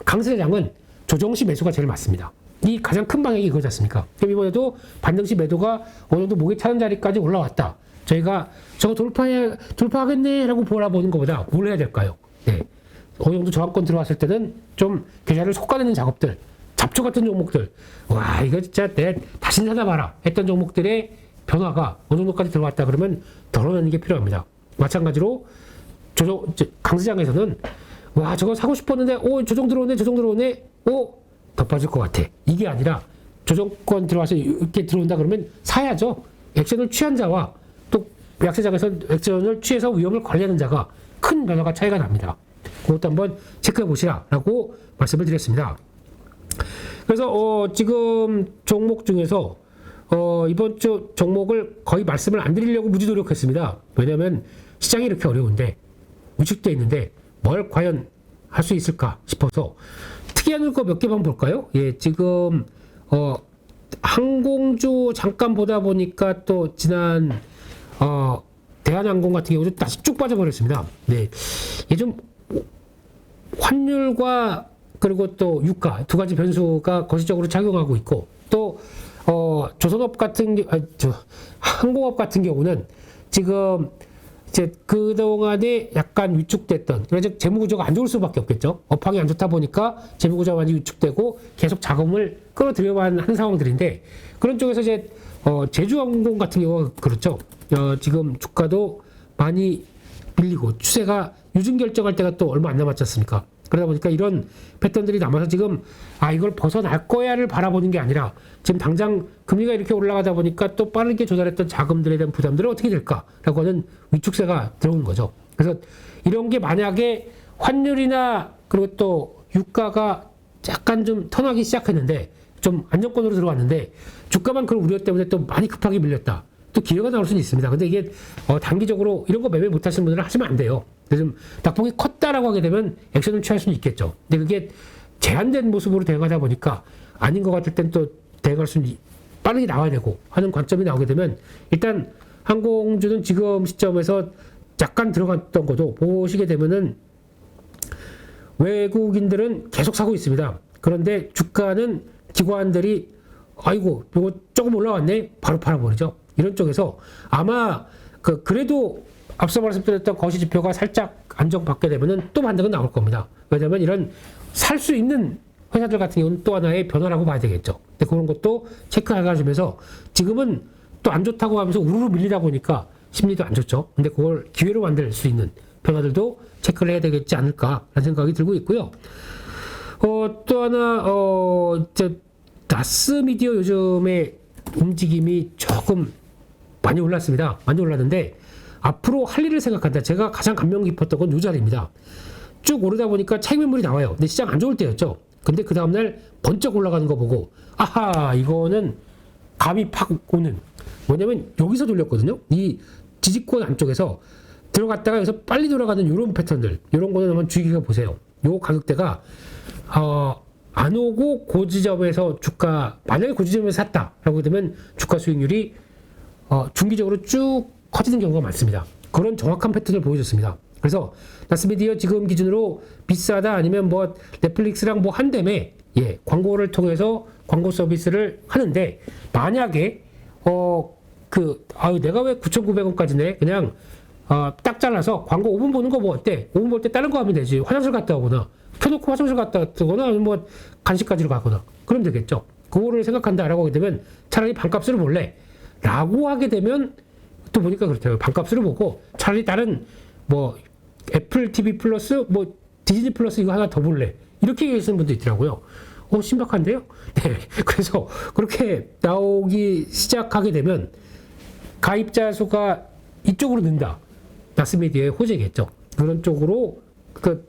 강세장은 조정 시 매수가 제일 맞습니다. 이 가장 큰 방향이 이거지 않습니까? 그럼 이번에도 반등 시 매도가 어느 정도 목에 차는 자리까지 올라왔다. 저희가 저거 돌파하겠네 라고 바라보는 것보다 뭘 해야 될까요? 네. 어느 정도 저항권 들어왔을 때는 좀 계좌를 솎아내는 작업들, 잡초 같은 종목들, 이거 진짜 다시 찾아봐라 했던 종목들의 변화가 어느 정도까지 들어왔다 그러면 덜어내는 게 필요합니다. 마찬가지로 강세장에서는 저거 사고 싶었는데 조정 들어오네 더 빠질 것 같아. 이게 아니라 조정권 들어와서 이렇게 들어온다 그러면 사야죠. 액션을 취한 자와 또 약세장에서 액션을 취해서 위험을 관리하는 자가 큰 변화가 차이가 납니다. 그것도 한번 체크해 보시라라고 말씀을 드렸습니다. 그래서 지금 종목 중에서 이번 주 종목을 거의 말씀을 안 드리려고 무지 노력했습니다. 왜냐하면 시장이 이렇게 어려운데 위축되어 있는데 뭘 과연 할 수 있을까 싶어서 특이한 거 몇 개만 볼까요? 지금 항공주 잠깐 보다 보니까 또 지난 대한항공 같은 경우도 다시 쭉 빠져버렸습니다. 네, 좀 환율과 그리고 또 유가 두 가지 변수가 거시적으로 작용하고 있고 또 조선업 같은 항공업 같은 경우는 지금 이제 그동안에 약간 위축됐던 그래서 재무구조가 안 좋을 수밖에 없겠죠. 업황이 안 좋다 보니까 재무구조가 많이 위축되고 계속 자금을 끌어들여만 하는 상황들인데 그런 쪽에서 이제 제주항공 같은 경우가 그렇죠. 지금 주가도 많이 밀리고 추세가 유증 결정할 때가 또 얼마 안 남았지 않습니까? 그러다 보니까 이런 패턴들이 남아서 지금 이걸 벗어날 거야를 바라보는 게 아니라 지금 당장 금리가 이렇게 올라가다 보니까 또 빠르게 조달했던 자금들에 대한 부담들은 어떻게 될까라고 하는 위축세가 들어오는 거죠. 그래서 이런 게 만약에 환율이나 그리고 또 유가가 약간 좀 턴하기 시작했는데 좀 안정권으로 들어왔는데 주가만 그런 우려 때문에 또 많이 급하게 밀렸다. 또 기회가 나올 수는 있습니다. 근데 이게 단기적으로 이런 거 매매 못 하시는 분들은 하시면 안 돼요. 좀 낙폭이 컸다라고 하게 되면 액션을 취할 수는 있겠죠. 근데 그게 제한된 모습으로 대응하다 보니까 아닌 것 같을 땐 또 대응할 수는 빠르게 나와야 되고 하는 관점이 나오게 되면 일단 항공주는 지금 시점에서 약간 들어갔던 것도 보시게 되면은 외국인들은 계속 사고 있습니다. 그런데 주가는 기관들이 아이고 이거 조금 올라왔네 바로 팔아버리죠. 이런 쪽에서 아마 그래도 앞서 말씀드렸던 거시지표가 살짝 안정받게 되면은 또 반등은 나올 겁니다. 왜냐하면 이런 살 수 있는 회사들 같은 경우는 또 하나의 변화라고 봐야 되겠죠. 근데 그런 것도 체크해가면서 지금은 또 안 좋다고 하면서 우르르 밀리다 보니까 심리도 안 좋죠. 근데 그걸 기회로 만들 수 있는 변화들도 체크를 해야 되겠지 않을까라는 생각이 들고 있고요. 또 하나 이제 나스미디어 요즘에 움직임이 조금 많이 올랐습니다. 많이 올랐는데 앞으로 할 일을 생각한다. 제가 가장 감명 깊었던 건 이 자리입니다. 쭉 오르다 보니까 차익 매물이 나와요. 근데 시장 안 좋을 때였죠. 근데 그 다음날 번쩍 올라가는 거 보고 아하 이거는 감이 팍 오는 뭐냐면 여기서 돌렸거든요. 이 지지권 안쪽에서 들어갔다가 여기서 빨리 돌아가는 이런 패턴들 이런 거는 한번 주의 깊게 보세요. 요 가격대가 안 오고 그 지점에서 주가 만약에 그 지점에서 샀다라고 되면 주가 수익률이 중기적으로 쭉 커지는 경우가 많습니다. 그런 정확한 패턴을 보여줬습니다. 그래서 나스미디어 지금 기준으로 비싸다 아니면 뭐 넷플릭스랑 뭐 한다며 광고를 통해서 광고 서비스를 하는데 만약에 내가 왜 9,900원까지 내? 그냥 딱 잘라서 광고 5분 보는 거 뭐 어때? 5분 볼 때 다른 거 하면 되지. 화장실 갔다 오거나 켜놓고 화장실 갔다 오거나 아니면 뭐 간식 가지러 가거나 그러면 되겠죠. 그거를 생각한다라고 하게 되면 차라리 반값으로 볼래 라고 하게 되면 또 보니까 그렇대요. 반값으로 보고 차라리 다른 뭐 애플 TV 플러스 뭐 디즈니 플러스 이거 하나 더 볼래 이렇게 얘기하시는 분도 있더라고요. 신박한데요? 네. 그래서 그렇게 나오기 시작하게 되면 가입자 수가 이쪽으로 는다. 나스미디어의 호재겠죠. 그런 쪽으로 그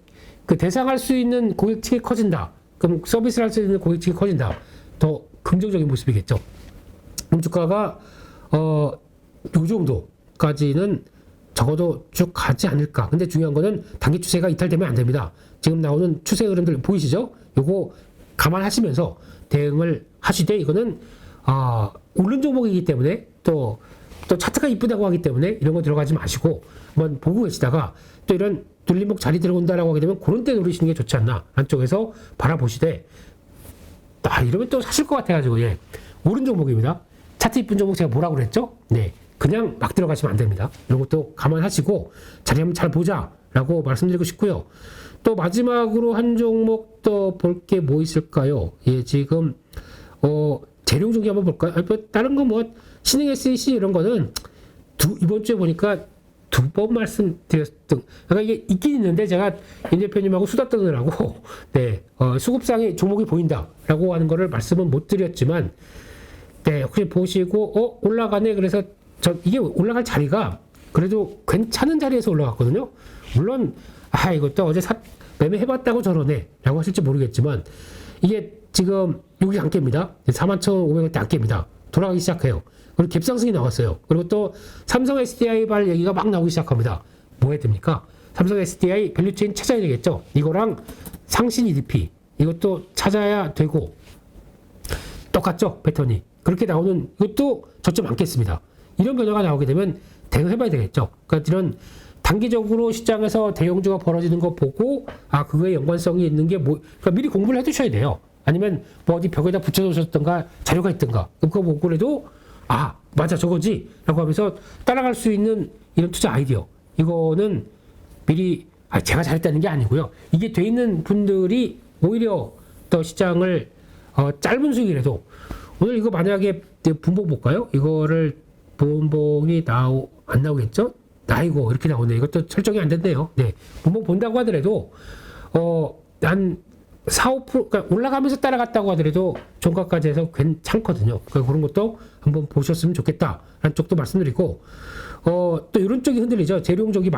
대상할 수 있는 고객층이 커진다. 그럼 서비스를 할 수 있는 고객층이 커진다. 더 긍정적인 모습이겠죠. 그럼 주가가 요 정도까지는 적어도 쭉 가지 않을까. 근데 중요한 거는 단기 추세가 이탈되면 안 됩니다. 지금 나오는 추세 흐름들 보이시죠? 요거 감안하시면서 대응을 하시되 이거는 오른 종목이기 때문에 또 차트가 이쁘다고 하기 때문에 이런 거 들어가지 마시고 한번 보고 계시다가 또 이런 눌림목 자리 들어온다라고 하게 되면 그런 때 노리시는 게 좋지 않나 한쪽에서 바라보시되 이러면 또 사실 것 같아가지고 오른 종목입니다. 차트 이쁜 종목 제가 뭐라고 그랬죠? 네, 그냥 막 들어가시면 안 됩니다. 이런 것도 감안하시고 자리 한번 잘 보자 라고 말씀드리고 싶고요. 또 마지막으로 한 종목 더 볼 게 뭐 있을까요? 지금 재료종기 한번 볼까요? 다른 거 뭐 신흥 SEC 이런 거는 이번 주에 보니까 2번 말씀드렸던 그러니까 이게 있긴 있는데 제가 임 대표님하고 수다 떠느라고 수급상의 종목이 보인다라고 하는 거를 말씀은 못 드렸지만 혹시 보시고 올라가네 그래서 이게 올라갈 자리가 그래도 괜찮은 자리에서 올라갔거든요. 물론 이것도 어제 매매해봤다고 저러네 라고 하실지 모르겠지만 이게 지금 여기 안 깹니다. 41,500원대 안 깹니다. 돌아가기 시작해요. 그리고 갭상승이 나왔어요. 그리고 또 삼성 SDI 발 얘기가 막 나오기 시작합니다. 뭐 해야 됩니까? 삼성 SDI 밸류체인 찾아야 되겠죠. 이거랑 상신 EDP 이것도 찾아야 되고 똑같죠 패턴이. 그렇게 나오는 이것도 저점 안 깼습니다. 이런 변화가 나오게 되면 대응해봐야 되겠죠. 그러니까 이런 단기적으로 시장에서 대형주가 벌어지는 거 보고 그거에 연관성이 있는 게 그러니까 미리 공부를 해두셔야 돼요. 아니면 뭐 어디 벽에다 붙여놓으셨던가 자료가 있던가 그거 보고 그래도 맞아 저거지 라고 하면서 따라갈 수 있는 이런 투자 아이디어 이거는 미리 제가 잘했다는 게 아니고요. 이게 돼 있는 분들이 오히려 더 시장을 짧은 수익이라도 오늘 이거 만약에 분봉 볼까요? 이거를 분봉이 안 나오겠죠? 이거 이렇게 나오네. 이것도 설정이 안 됐네요. 네. 분봉 본다고 하더라도 한 4~5% 그러니까 올라가면서 따라갔다고 하더라도 종가까지 해서 괜찮거든요. 그러니까 그런 것도 한번 보셨으면 좋겠다라는 쪽도 말씀드리고 또 이런 쪽이 흔들리죠. 재룡전기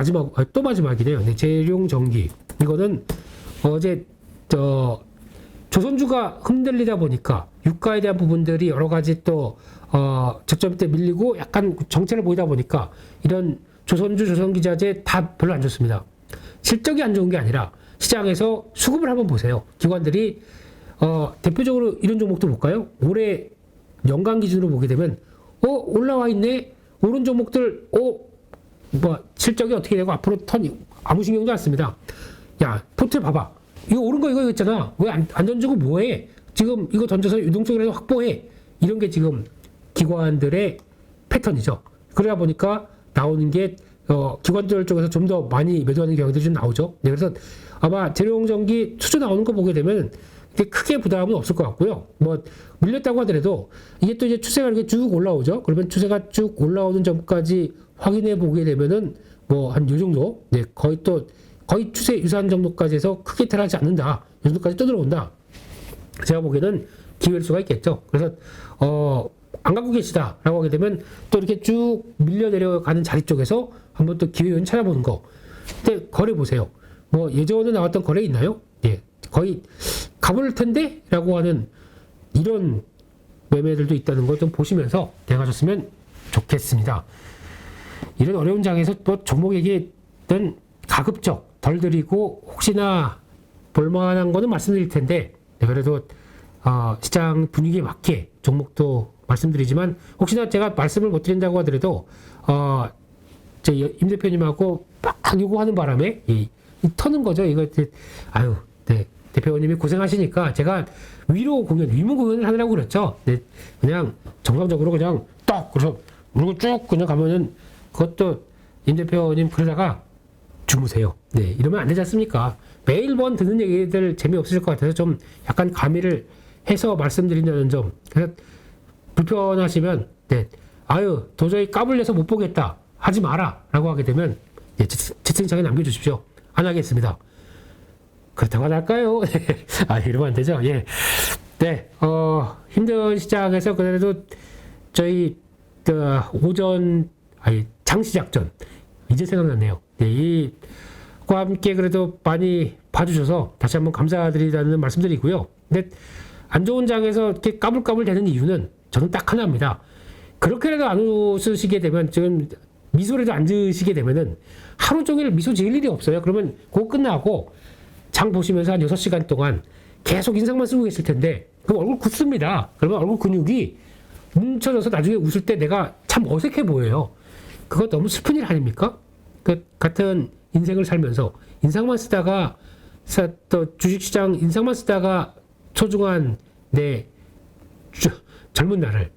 또 마지막이네요. 네, 재룡전기 이거는 어제 조선주가 흔들리다 보니까 유가에 대한 부분들이 여러 가지 또 적점 때 밀리고 약간 정체를 보이다 보니까 이런 조선주, 조선기자재 다 별로 안 좋습니다. 실적이 안 좋은 게 아니라 시장에서 수급을 한번 보세요. 기관들이 대표적으로 이런 종목도 볼까요? 올해 연간 기준으로 보게 되면 올라와 있네. 오른 종목들 실적이 어떻게 되고 앞으로 아무 신경도 안 씁니다. 야 포트에 봐봐. 이거 오른 거 이거 있잖아. 왜 안 던지고 뭐해? 지금 이거 던져서 유동성이라도 확보해. 이런 게 지금 기관들의 패턴이죠. 그러다 보니까 나오는 게 기관들 쪽에서 좀 더 많이 매도하는 경우들이 좀 나오죠. 네, 그래서 아마 재룡전기 수주 나오는 거 보게 되면 이게 크게 부담은 없을 것 같고요. 뭐 밀렸다고 하더라도 이게 또 이제 추세가 이렇게 쭉 올라오죠. 그러면 추세가 쭉 올라오는 점까지 확인해 보게 되면은 뭐 한 요 정도, 네, 거의 추세 유사한 정도까지 해서 크게 탈하지 않는다. 이 정도까지 떠들어온다. 제가 보기에는 기회일 수가 있겠죠. 그래서 안 갖고 계시다라고 하게 되면 또 이렇게 쭉 밀려 내려가는 자리 쪽에서 한번 또 기회 요인 찾아보는 거. 근데 거래 보세요. 뭐 예전에 나왔던 거래 있나요? 예, 거의 가볼 텐데라고 하는 이런 매매들도 있다는 걸 좀 보시면서 대응하셨으면 좋겠습니다. 이런 어려운 장에서 또 종목에게는 가급적 덜 드리고 혹시나 볼만한 거는 말씀드릴 텐데, 네, 그래도 시장 분위기에 맞게 종목도 말씀드리지만 혹시나 제가 말씀을 못 드린다고 하더라도 제 임 대표님하고 막 요구하는 바람에 이 터는 거죠. 이거 아유, 네, 대표님이 고생하시니까 제가 위로 공연, 위문 공연을 하느라고 그랬죠. 네, 그냥 정상적으로 그냥 딱 그래서 물고 쭉 그냥 가면은 그것도 임 대표님 그러다가 주무세요. 네, 이러면 안 되지 않습니까? 매일번 듣는 얘기들 재미없으실 것 같아서 좀 약간 가미를 해서 말씀드린다는 점. 그래서 불편하시면, 네, 아유, 도저히 까불려서 못 보겠다. 하지 마라. 라고 하게 되면, 예, 채팅창에 남겨주십시오. 안 하겠습니다. 그렇다고 안 할까요? 아, 이러면 안 되죠. 예. 네, 힘든 시장에서 그래도 저희, 장시작전. 이제 생각났네요. 네, 과 함께 그래도 많이 봐주셔서 다시 한번 감사드리다는 말씀드리고요. 근데 안 좋은 장에서 이렇게 까불까불 되는 이유는 저는 딱 하나입니다. 그렇게라도 안 웃으시게 되면, 지금 미소라도 안 지으시게 되면은 하루 종일 미소 지을 일이 없어요. 그러면 그거 끝나고 장 보시면서 한 6시간 동안 계속 인상만 쓰고 계실 텐데, 그럼 얼굴 굳습니다. 그러면 얼굴 근육이 뭉쳐져서 나중에 웃을 때 내가 참 어색해 보여요. 그거 너무 슬픈 일 아닙니까? 그 같은 인생을 살면서 인상만 쓰다가 또 주식시장 인상만 쓰다가 소중한 내 젊은 날을,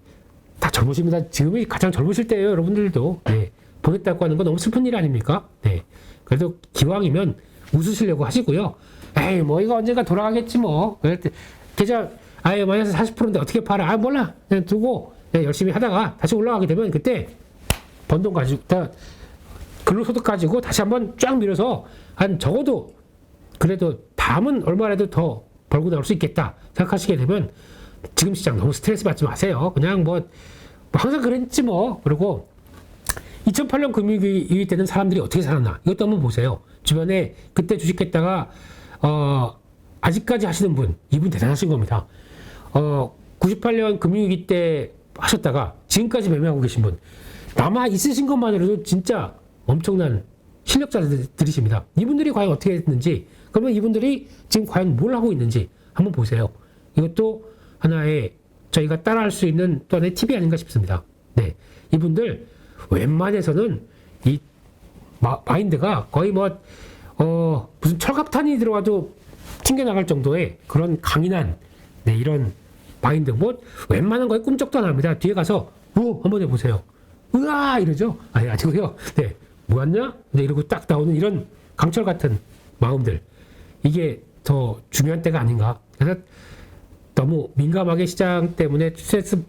다 젊으십니다. 지금이 가장 젊으실 때예요. 여러분들도. 네, 보냈다고 하는 건 너무 슬픈 일 아닙니까? 네, 그래도 기왕이면 웃으시려고 하시고요. 에이, 뭐 이거 언젠가 돌아가겠지 뭐. 계좌 아예 마이너스 40%인데 어떻게 팔아? 아, 몰라. 그냥 두고 그냥 열심히 하다가 다시 올라가게 되면 그때 번 돈 가지고 다 근로소득 가지고 다시 한번 쫙 밀어서 한 적어도 그래도 다음은 얼마라도 더 벌고 나올 수 있겠다 생각하시게 되면 지금 시장 너무 스트레스 받지 마세요. 그냥 뭐 항상 그랬지 뭐. 그리고 2008년 금융위기 때는 사람들이 어떻게 살았나 이것도 한번 보세요. 주변에 그때 주식했다가 아직까지 하시는 분, 이분 대단하신 겁니다. 98년 금융위기 때 하셨다가 지금까지 매매하고 계신 분, 남아 있으신 것만으로도 진짜 엄청난 실력자들이십니다. 이분들이 과연 어떻게 했는지, 그러면 이분들이 지금 과연 뭘 하고 있는지 한번 보세요. 이것도 하나의 저희가 따라할 수 있는 또 하나의 팁이 아닌가 싶습니다. 네, 이분들 웬만해서는 이 마인드가 거의 뭐 무슨 철갑탄이 들어와도 튕겨나갈 정도의 그런 강인한, 네, 이런 마인드. 뭐 웬만한 거에 꿈쩍도 안 합니다. 뒤에 가서 한번 해보세요. 으아 이러죠. 아니, 아니고요. 네, 뭐였냐? 네, 이러고 딱 나오는 이런 강철 같은 마음들, 이게 더 중요한 때가 아닌가. 그래서 너무 민감하게 시장 때문에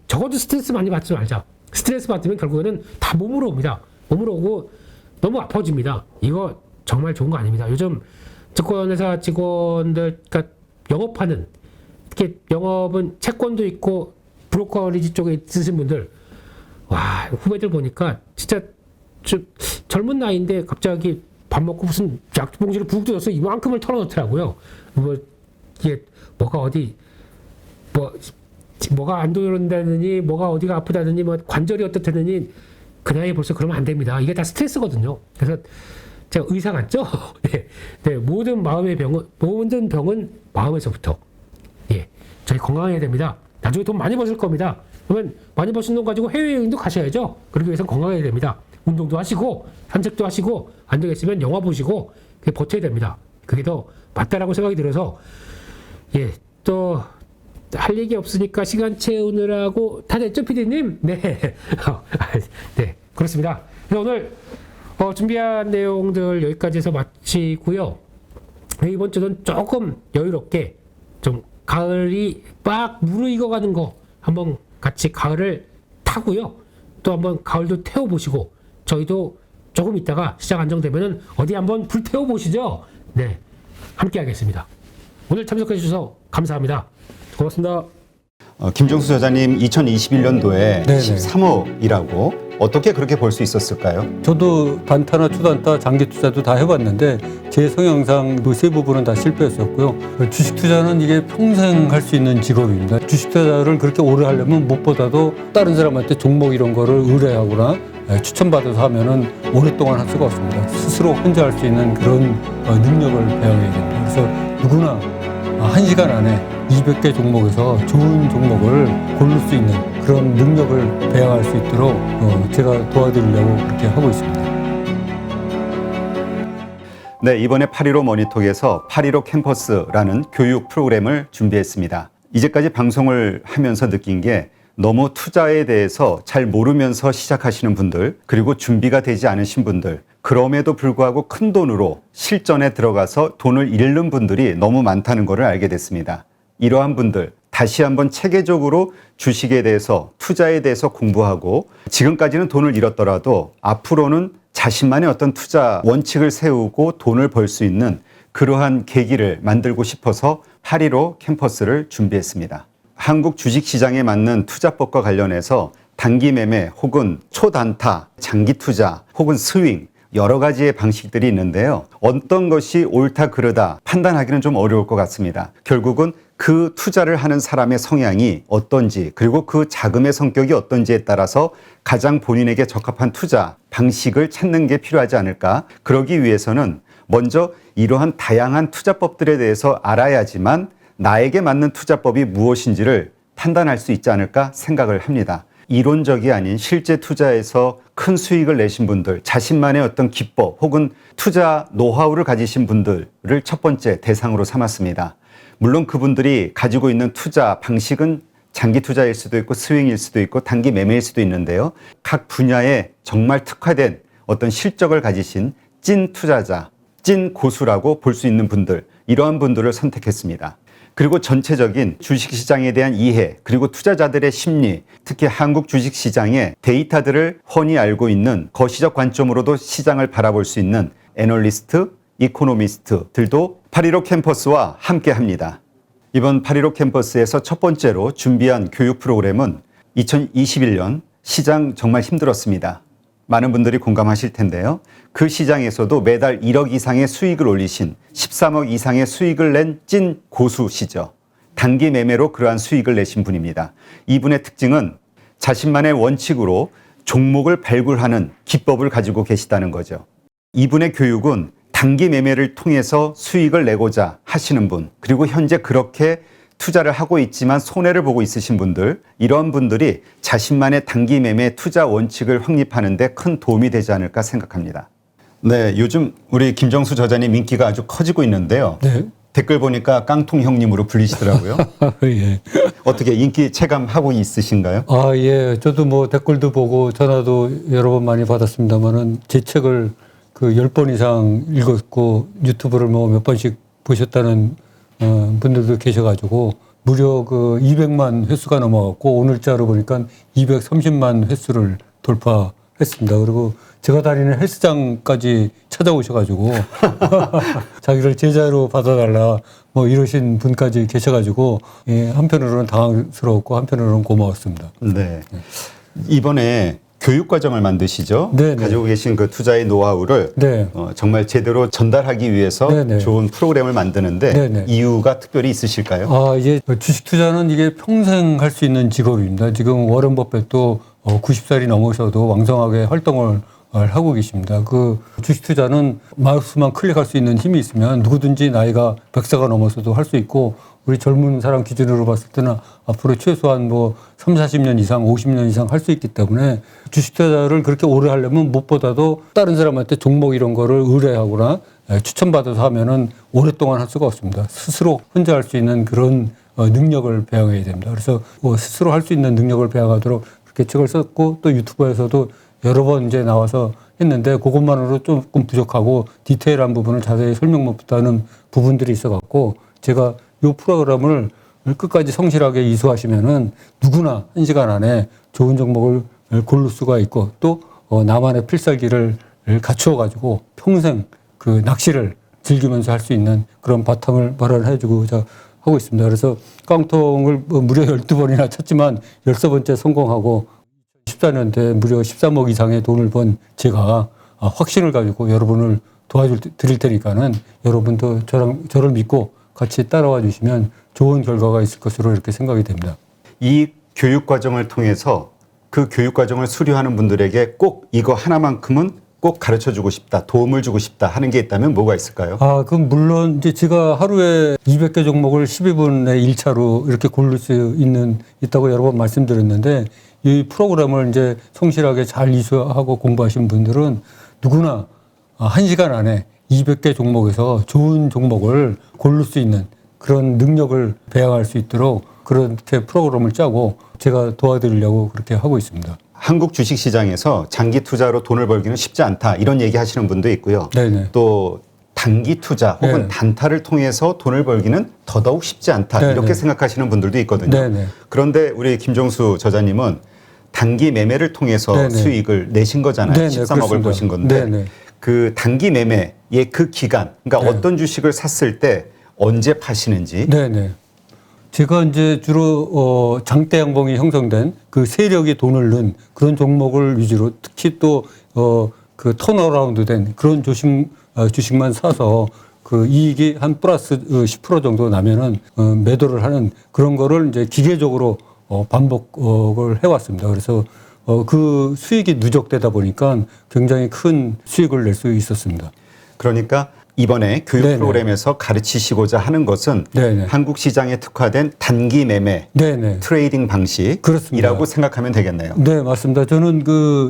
적어도 스트레스 많이 받지 말자. 스트레스 받으면 결국에는 다 몸으로 옵니다. 몸으로 오고 너무 아파집니다. 이거 정말 좋은 거 아닙니다. 요즘 증권회사 직원들, 그러니까 영업하는, 특히 영업은 채권도 있고 브로커리지 쪽에 있으신 분들, 와, 후배들 보니까 진짜 젊은 나이인데 갑자기 밥 먹고 무슨 약봉지를 푹 뜯어서 이만큼을 털어놓더라고요. 뭐 이게 뭐가 어디 뭐가 안 돌아온다느니, 뭐가 어디가 아프다느니, 뭐 관절이 어떻다느니, 그 나이에 벌써 그러면 안 됩니다. 이게 다 스트레스거든요. 그래서 제가 의사 같죠? 네, 네, 모든 병은 마음에서부터. 예, 저희 건강해야 됩니다. 나중에 돈 많이 버실 겁니다. 그러면 많이 버신 돈 가지고 해외여행도 가셔야죠. 그러기 위해서 건강해야 됩니다. 운동도 하시고 산책도 하시고, 안 되겠으면 영화 보시고 버텨야 됩니다. 그게 더 맞다라고 생각이 들어서, 예, 또 할 얘기 없으니까 시간 채우느라고 다 됐죠, PD님? 네. 네, 그렇습니다. 그래서 오늘 준비한 내용들 여기까지 해서 마치고요. 이번 주는 조금 여유롭게 좀 가을이 막 무르익어가는 거 한번 같이 가을을 타고요. 또 한번 가을도 태워보시고 저희도 조금 있다가 시장 안정되면은 어디 한번 불 태워보시죠. 네, 함께 하겠습니다. 오늘 참석해 주셔서 감사합니다. 고맙습니다. 김정수 저자님 2021년도에 13억이라고 어떻게 그렇게 벌 수 있었을까요? 저도 단타나 초단타, 장기 투자도 다 해봤는데 제 성향상 그 세 부분은 다 실패했었고요. 주식 투자는 이게 평생 할 수 있는 직업입니다. 주식 투자를 그렇게 오래 하려면 무엇보다도 다른 사람한테 종목 이런 거를 의뢰하거나 추천받아서 하면은 오랫동안 할 수가 없습니다. 스스로 혼자 할 수 있는 그런 능력을 배워야 됩니다. 그래서 누구나 1시간 안에 200개 종목에서 좋은 종목을 고를 수 있는 그런 능력을 배양할 수 있도록 제가 도와드리려고 그렇게 하고 있습니다. 네, 이번에 8.15 머니톡에서 8.15 캠퍼스라는 교육 프로그램을 준비했습니다. 이제까지 방송을 하면서 느낀 게 너무 투자에 대해서 잘 모르면서 시작하시는 분들, 그리고 준비가 되지 않으신 분들, 그럼에도 불구하고 큰 돈으로 실전에 들어가서 돈을 잃는 분들이 너무 많다는 것을 알게 됐습니다. 이러한 분들, 다시 한번 체계적으로 주식에 대해서, 투자에 대해서 공부하고 지금까지는 돈을 잃었더라도 앞으로는 자신만의 어떤 투자 원칙을 세우고 돈을 벌 수 있는 그러한 계기를 만들고 싶어서 8.15 캠퍼스를 준비했습니다. 한국 주식시장에 맞는 투자법과 관련해서 단기 매매 혹은 초단타, 장기 투자 혹은 스윙 여러 가지의 방식들이 있는데요. 어떤 것이 옳다 그르다 판단하기는 좀 어려울 것 같습니다. 결국은 그 투자를 하는 사람의 성향이 어떤지 그리고 그 자금의 성격이 어떤지에 따라서 가장 본인에게 적합한 투자 방식을 찾는 게 필요하지 않을까. 그러기 위해서는 먼저 이러한 다양한 투자법들에 대해서 알아야지만 나에게 맞는 투자법이 무엇인지를 판단할 수 있지 않을까 생각을 합니다. 이론적이 아닌 실제 투자에서 큰 수익을 내신 분들, 자신만의 어떤 기법 혹은 투자 노하우를 가지신 분들을 첫 번째 대상으로 삼았습니다. 물론 그분들이 가지고 있는 투자 방식은 장기 투자일 수도 있고 스윙일 수도 있고 단기 매매일 수도 있는데요. 각 분야에 정말 특화된 어떤 실적을 가지신 찐 투자자, 찐 고수라고 볼 수 있는 분들, 이러한 분들을 선택했습니다. 그리고 전체적인 주식시장에 대한 이해, 그리고 투자자들의 심리, 특히 한국 주식시장의 데이터들을 훤히 알고 있는 거시적 관점으로도 시장을 바라볼 수 있는 애널리스트, 이코노미스트들도 8.15 캠퍼스와 함께 합니다. 이번 8.15 캠퍼스에서 첫 번째로 준비한 교육 프로그램은 2021년 시장 정말 힘들었습니다. 많은 분들이 공감하실 텐데요. 그 시장에서도 매달 1억 이상의 수익을 올리신 13억 이상의 수익을 낸 찐 고수시죠. 단기 매매로 그러한 수익을 내신 분입니다. 이분의 특징은 자신만의 원칙으로 종목을 발굴하는 기법을 가지고 계시다는 거죠. 이분의 교육은 단기 매매를 통해서 수익을 내고자 하시는 분, 그리고 현재 그렇게 투자를 하고 있지만 손해를 보고 있으신 분들, 이런 분들이 자신만의 단기 매매 투자 원칙을 확립하는 데 큰 도움이 되지 않을까 생각합니다. 네, 요즘 우리 김정수 저자님 인기가 아주 커지고 있는데요. 네. 댓글 보니까 깡통 형님으로 불리시더라고요. 예. 어떻게 인기 체감하고 있으신가요? 예. 저도 뭐 댓글도 보고 전화도 여러 번 많이 받았습니다만은 제 책을 그 10번 이상 읽었고 유튜브를 뭐 몇 번씩 보셨다는 분들도 계셔가지고 무려 그 200만 횟수가 넘어갔고 오늘자로 보니까 230만 횟수를 돌파했습니다. 그리고 제가 다니는 헬스장까지 찾아오셔가지고 자기를 제자로 받아달라 뭐 이러신 분까지 계셔가지고 한편으로는 당황스러웠고 한편으로는 고마웠습니다. 네. 이번에 교육과정을 만드시죠? 네네. 가지고 계신 그 투자의 노하우를 네. 정말 제대로 전달하기 위해서 네네. 좋은 프로그램을 만드는데 네네. 이유가 특별히 있으실까요? 이게 주식 투자는 이게 평생 할 수 있는 직업입니다. 지금 워런 버핏도 90살이 넘으셔도 왕성하게 활동을 하고 계십니다. 그 주식 투자는 마우스만 클릭할 수 있는 힘이 있으면 누구든지 나이가 100세가 넘어서도 할 수 있고 우리 젊은 사람 기준으로 봤을 때는 앞으로 최소한 뭐 3, 40년 이상, 50년 이상 할 수 있기 때문에 주식 투자를 그렇게 오래 하려면 무엇보다도 다른 사람한테 종목 이런 거를 의뢰하거나 추천받아서 하면은 오랫동안 할 수가 없습니다. 스스로 혼자 할 수 있는 그런 능력을 배양해야 됩니다. 그래서 스스로 할 수 있는 능력을 배양하도록 그렇게 책을 썼고 또 유튜브에서도 여러 번 이제 나와서 했는데 그것만으로 조금 부족하고 디테일한 부분을 자세히 설명 못하는 부분들이 있어갖고 제가 이 프로그램을 끝까지 성실하게 이수하시면은 누구나 1시간 안에 좋은 종목을 고를 수가 있고 또 나만의 필살기를 갖추어 가지고 평생 그 낚시를 즐기면서 할 수 있는 그런 바탕을 마련해주고자 하고 있습니다. 그래서 깡통을 무려 12번이나 쳤지만 13번째 성공하고 14년대 무려 13억 이상의 돈을 번 제가 확신을 가지고 여러분을 도와드릴 테니까는 여러분도 저를 믿고 같이 따라와 주시면 좋은 결과가 있을 것으로 이렇게 생각이 됩니다. 이 교육 과정을 통해서 그 교육 과정을 수료하는 분들에게 꼭 이거 하나만큼은 꼭 가르쳐 주고 싶다, 도움을 주고 싶다 하는 게 있다면 뭐가 있을까요? 그럼 물론 이제 제가 하루에 200개 종목을 12분의 1차로 이렇게 고를 수 있다고 여러 번 말씀드렸는데 이 프로그램을 이제 성실하게 잘 이수하고 공부하신 분들은 누구나 1시간 안에 200개 종목에서 좋은 종목을 고를 수 있는 그런 능력을 배양할 수 있도록 그렇게 프로그램을 짜고 제가 도와드리려고 그렇게 하고 있습니다. 한국 주식시장에서 장기 투자로 돈을 벌기는 쉽지 않다 이런 얘기 하시는 분도 있고요. 네네. 또 단기 투자 혹은 네. 단타를 통해서 돈을 벌기는 더더욱 쉽지 않다 네네. 이렇게 생각하시는 분들도 있거든요. 네네. 그런데 우리 김종수 저자님은 단기 매매를 통해서 네네. 수익을 내신 거잖아요. 네네, 13억을 그렇습니다. 보신 건데 네네. 그 단기 매매의 그 기간, 그러니까 네. 어떤 주식을 샀을 때 언제 파시는지 네네. 제가 이제 주로 장대 양봉이 형성된 그 세력이 돈을 넣은 그런 종목을 위주로 특히 또 그 턴어라운드 된 그런 주식만 사서 그 이익이 한 플러스 10% 정도 나면은 매도를 하는 그런 거를 이제 기계적으로 반복을 해왔습니다. 그래서 그 수익이 누적되다 보니까 굉장히 큰 수익을 낼 수 있었습니다. 그러니까 이번에 교육 네네. 프로그램에서 가르치시고자 하는 것은 네네. 한국 시장에 특화된 단기 매매 네네. 트레이딩 방식이라고 그렇습니다. 생각하면 되겠네요. 네, 맞습니다. 저는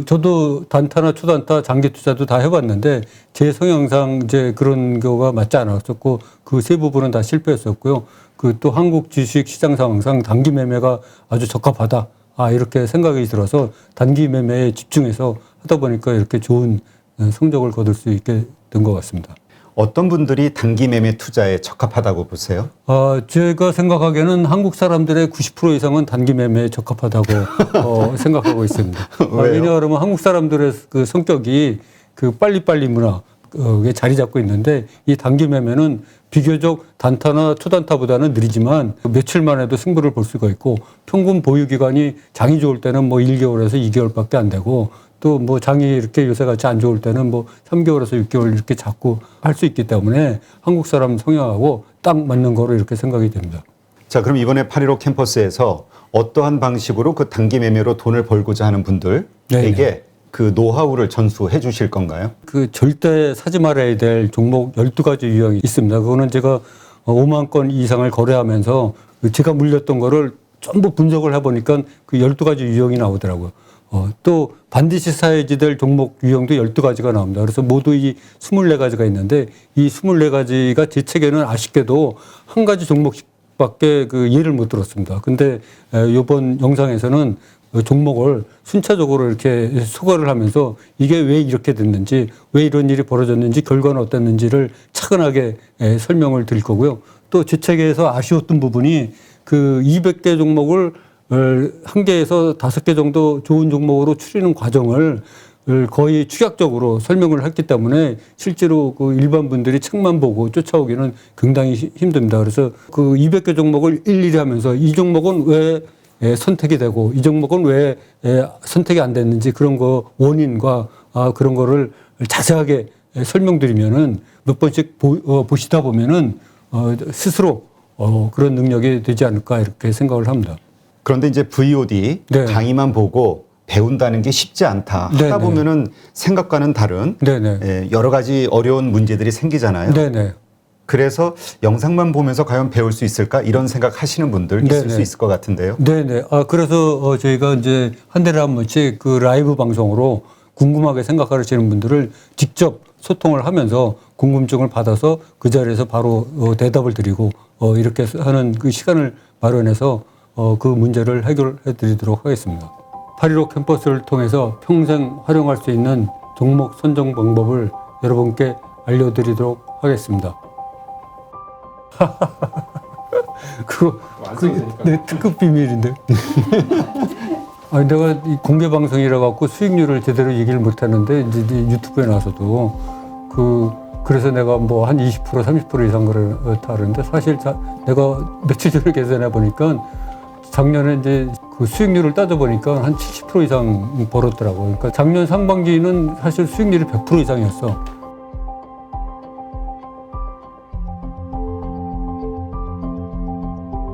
저도 단타나 초단타, 장기 투자도 다 해봤는데 제 성향상 이제 그런 거가 맞지 않았었고 그 세 부분은 다 실패했었고요. 그 또 한국 주식 시장 상황상 단기 매매가 아주 적합하다. 이렇게 생각이 들어서 단기 매매에 집중해서 하다 보니까 이렇게 좋은 성적을 거둘 수 있게 된 것 같습니다. 어떤 분들이 단기 매매 투자에 적합하다고 보세요? 제가 생각하기에는 한국 사람들의 90% 이상은 단기 매매에 적합하다고 생각하고 있습니다. 왜요? 왜냐하면 한국 사람들의 그 성격이 그 빨리빨리 문화에 자리 잡고 있는데 이 단기 매매는 비교적 단타나 초단타보다는 느리지만 며칠 만에도 승부를 볼 수가 있고 평균 보유 기간이 장이 좋을 때는 뭐 1개월에서 2개월밖에 안 되고 또 뭐 장이 이렇게 요새 같이 안 좋을 때는 뭐 3개월에서 6개월 이렇게 잡고 할 수 있기 때문에 한국 사람 성향하고 딱 맞는 거로 이렇게 생각이 됩니다. 자, 그럼 이번에 8.15 캠퍼스에서 어떠한 방식으로 그 단기 매매로 돈을 벌고자 하는 분들에게 네네. 그 노하우를 전수해 주실 건가요? 그 절대 사지 말아야 될 종목 12가지 유형이 있습니다. 그거는 제가 5만 건 이상을 거래하면서 제가 물렸던 거를 전부 분석을 해보니까 그 12가지 유형이 나오더라고요. 또 반드시 사야지 될 종목 유형도 12가지가 나옵니다. 그래서 모두 이 24가지가 있는데 이 24가지가 제 책에는 아쉽게도 한 가지 종목밖에 그 예를 못 들었습니다. 근데 이번 영상에서는 종목을 순차적으로 이렇게 소개를 하면서 이게 왜 이렇게 됐는지, 왜 이런 일이 벌어졌는지, 결과는 어땠는지를 차근하게 설명을 드릴 거고요. 또 제 책에서 아쉬웠던 부분이 그 200개 종목을 한 개에서 5개 정도 좋은 종목으로 추리는 과정을 거의 축약적으로 설명을 했기 때문에 실제로 그 일반 분들이 책만 보고 쫓아오기는 굉장히 힘듭니다. 그래서 그 200개 종목을 일일이 하면서 이 종목은 왜 선택이 되고 이 종목은 왜 선택이 안 됐는지 그런 거 원인과 그런 거를 자세하게 설명드리면은 몇 번씩 보시다 보면은 스스로 그런 능력이 되지 않을까 이렇게 생각을 합니다. 그런데 이제 VOD 네. 강의만 보고 배운다는 게 쉽지 않다. 하다 네네. 보면은 생각과는 다른 네네. 여러 가지 어려운 문제들이 생기잖아요. 네네. 그래서 영상만 보면서 과연 배울 수 있을까 이런 생각 하시는 분들 있을 네네. 수 있을 것 같은데요. 네네. 그래서 저희가 이제 한 달에 한 번씩 그 라이브 방송으로 궁금하게 생각하시는 분들을 직접 소통을 하면서 궁금증을 받아서 그 자리에서 바로 대답을 드리고 이렇게 하는 그 시간을 마련해서 그 문제를 해결해 드리도록 하겠습니다. 8.15 캠퍼스를 통해서 평생 활용할 수 있는 종목 선정 방법을 여러분께 알려드리도록 하겠습니다. 그거 내 특급 비밀인데. 아니, 내가 이 공개 방송이라 갖고 수익률을 제대로 얘기를 못 하는데 이제 유튜브에 나와서도 그래서 내가 뭐 한 20% 30% 이상 그렇다 그러는데 사실 내가 며칠 전에 계산해 보니까 작년에 이제 그 수익률을 따져 보니까 한 70% 이상 벌었더라고. 그러니까 작년 상반기는 사실 수익률이 100% 이상이었어.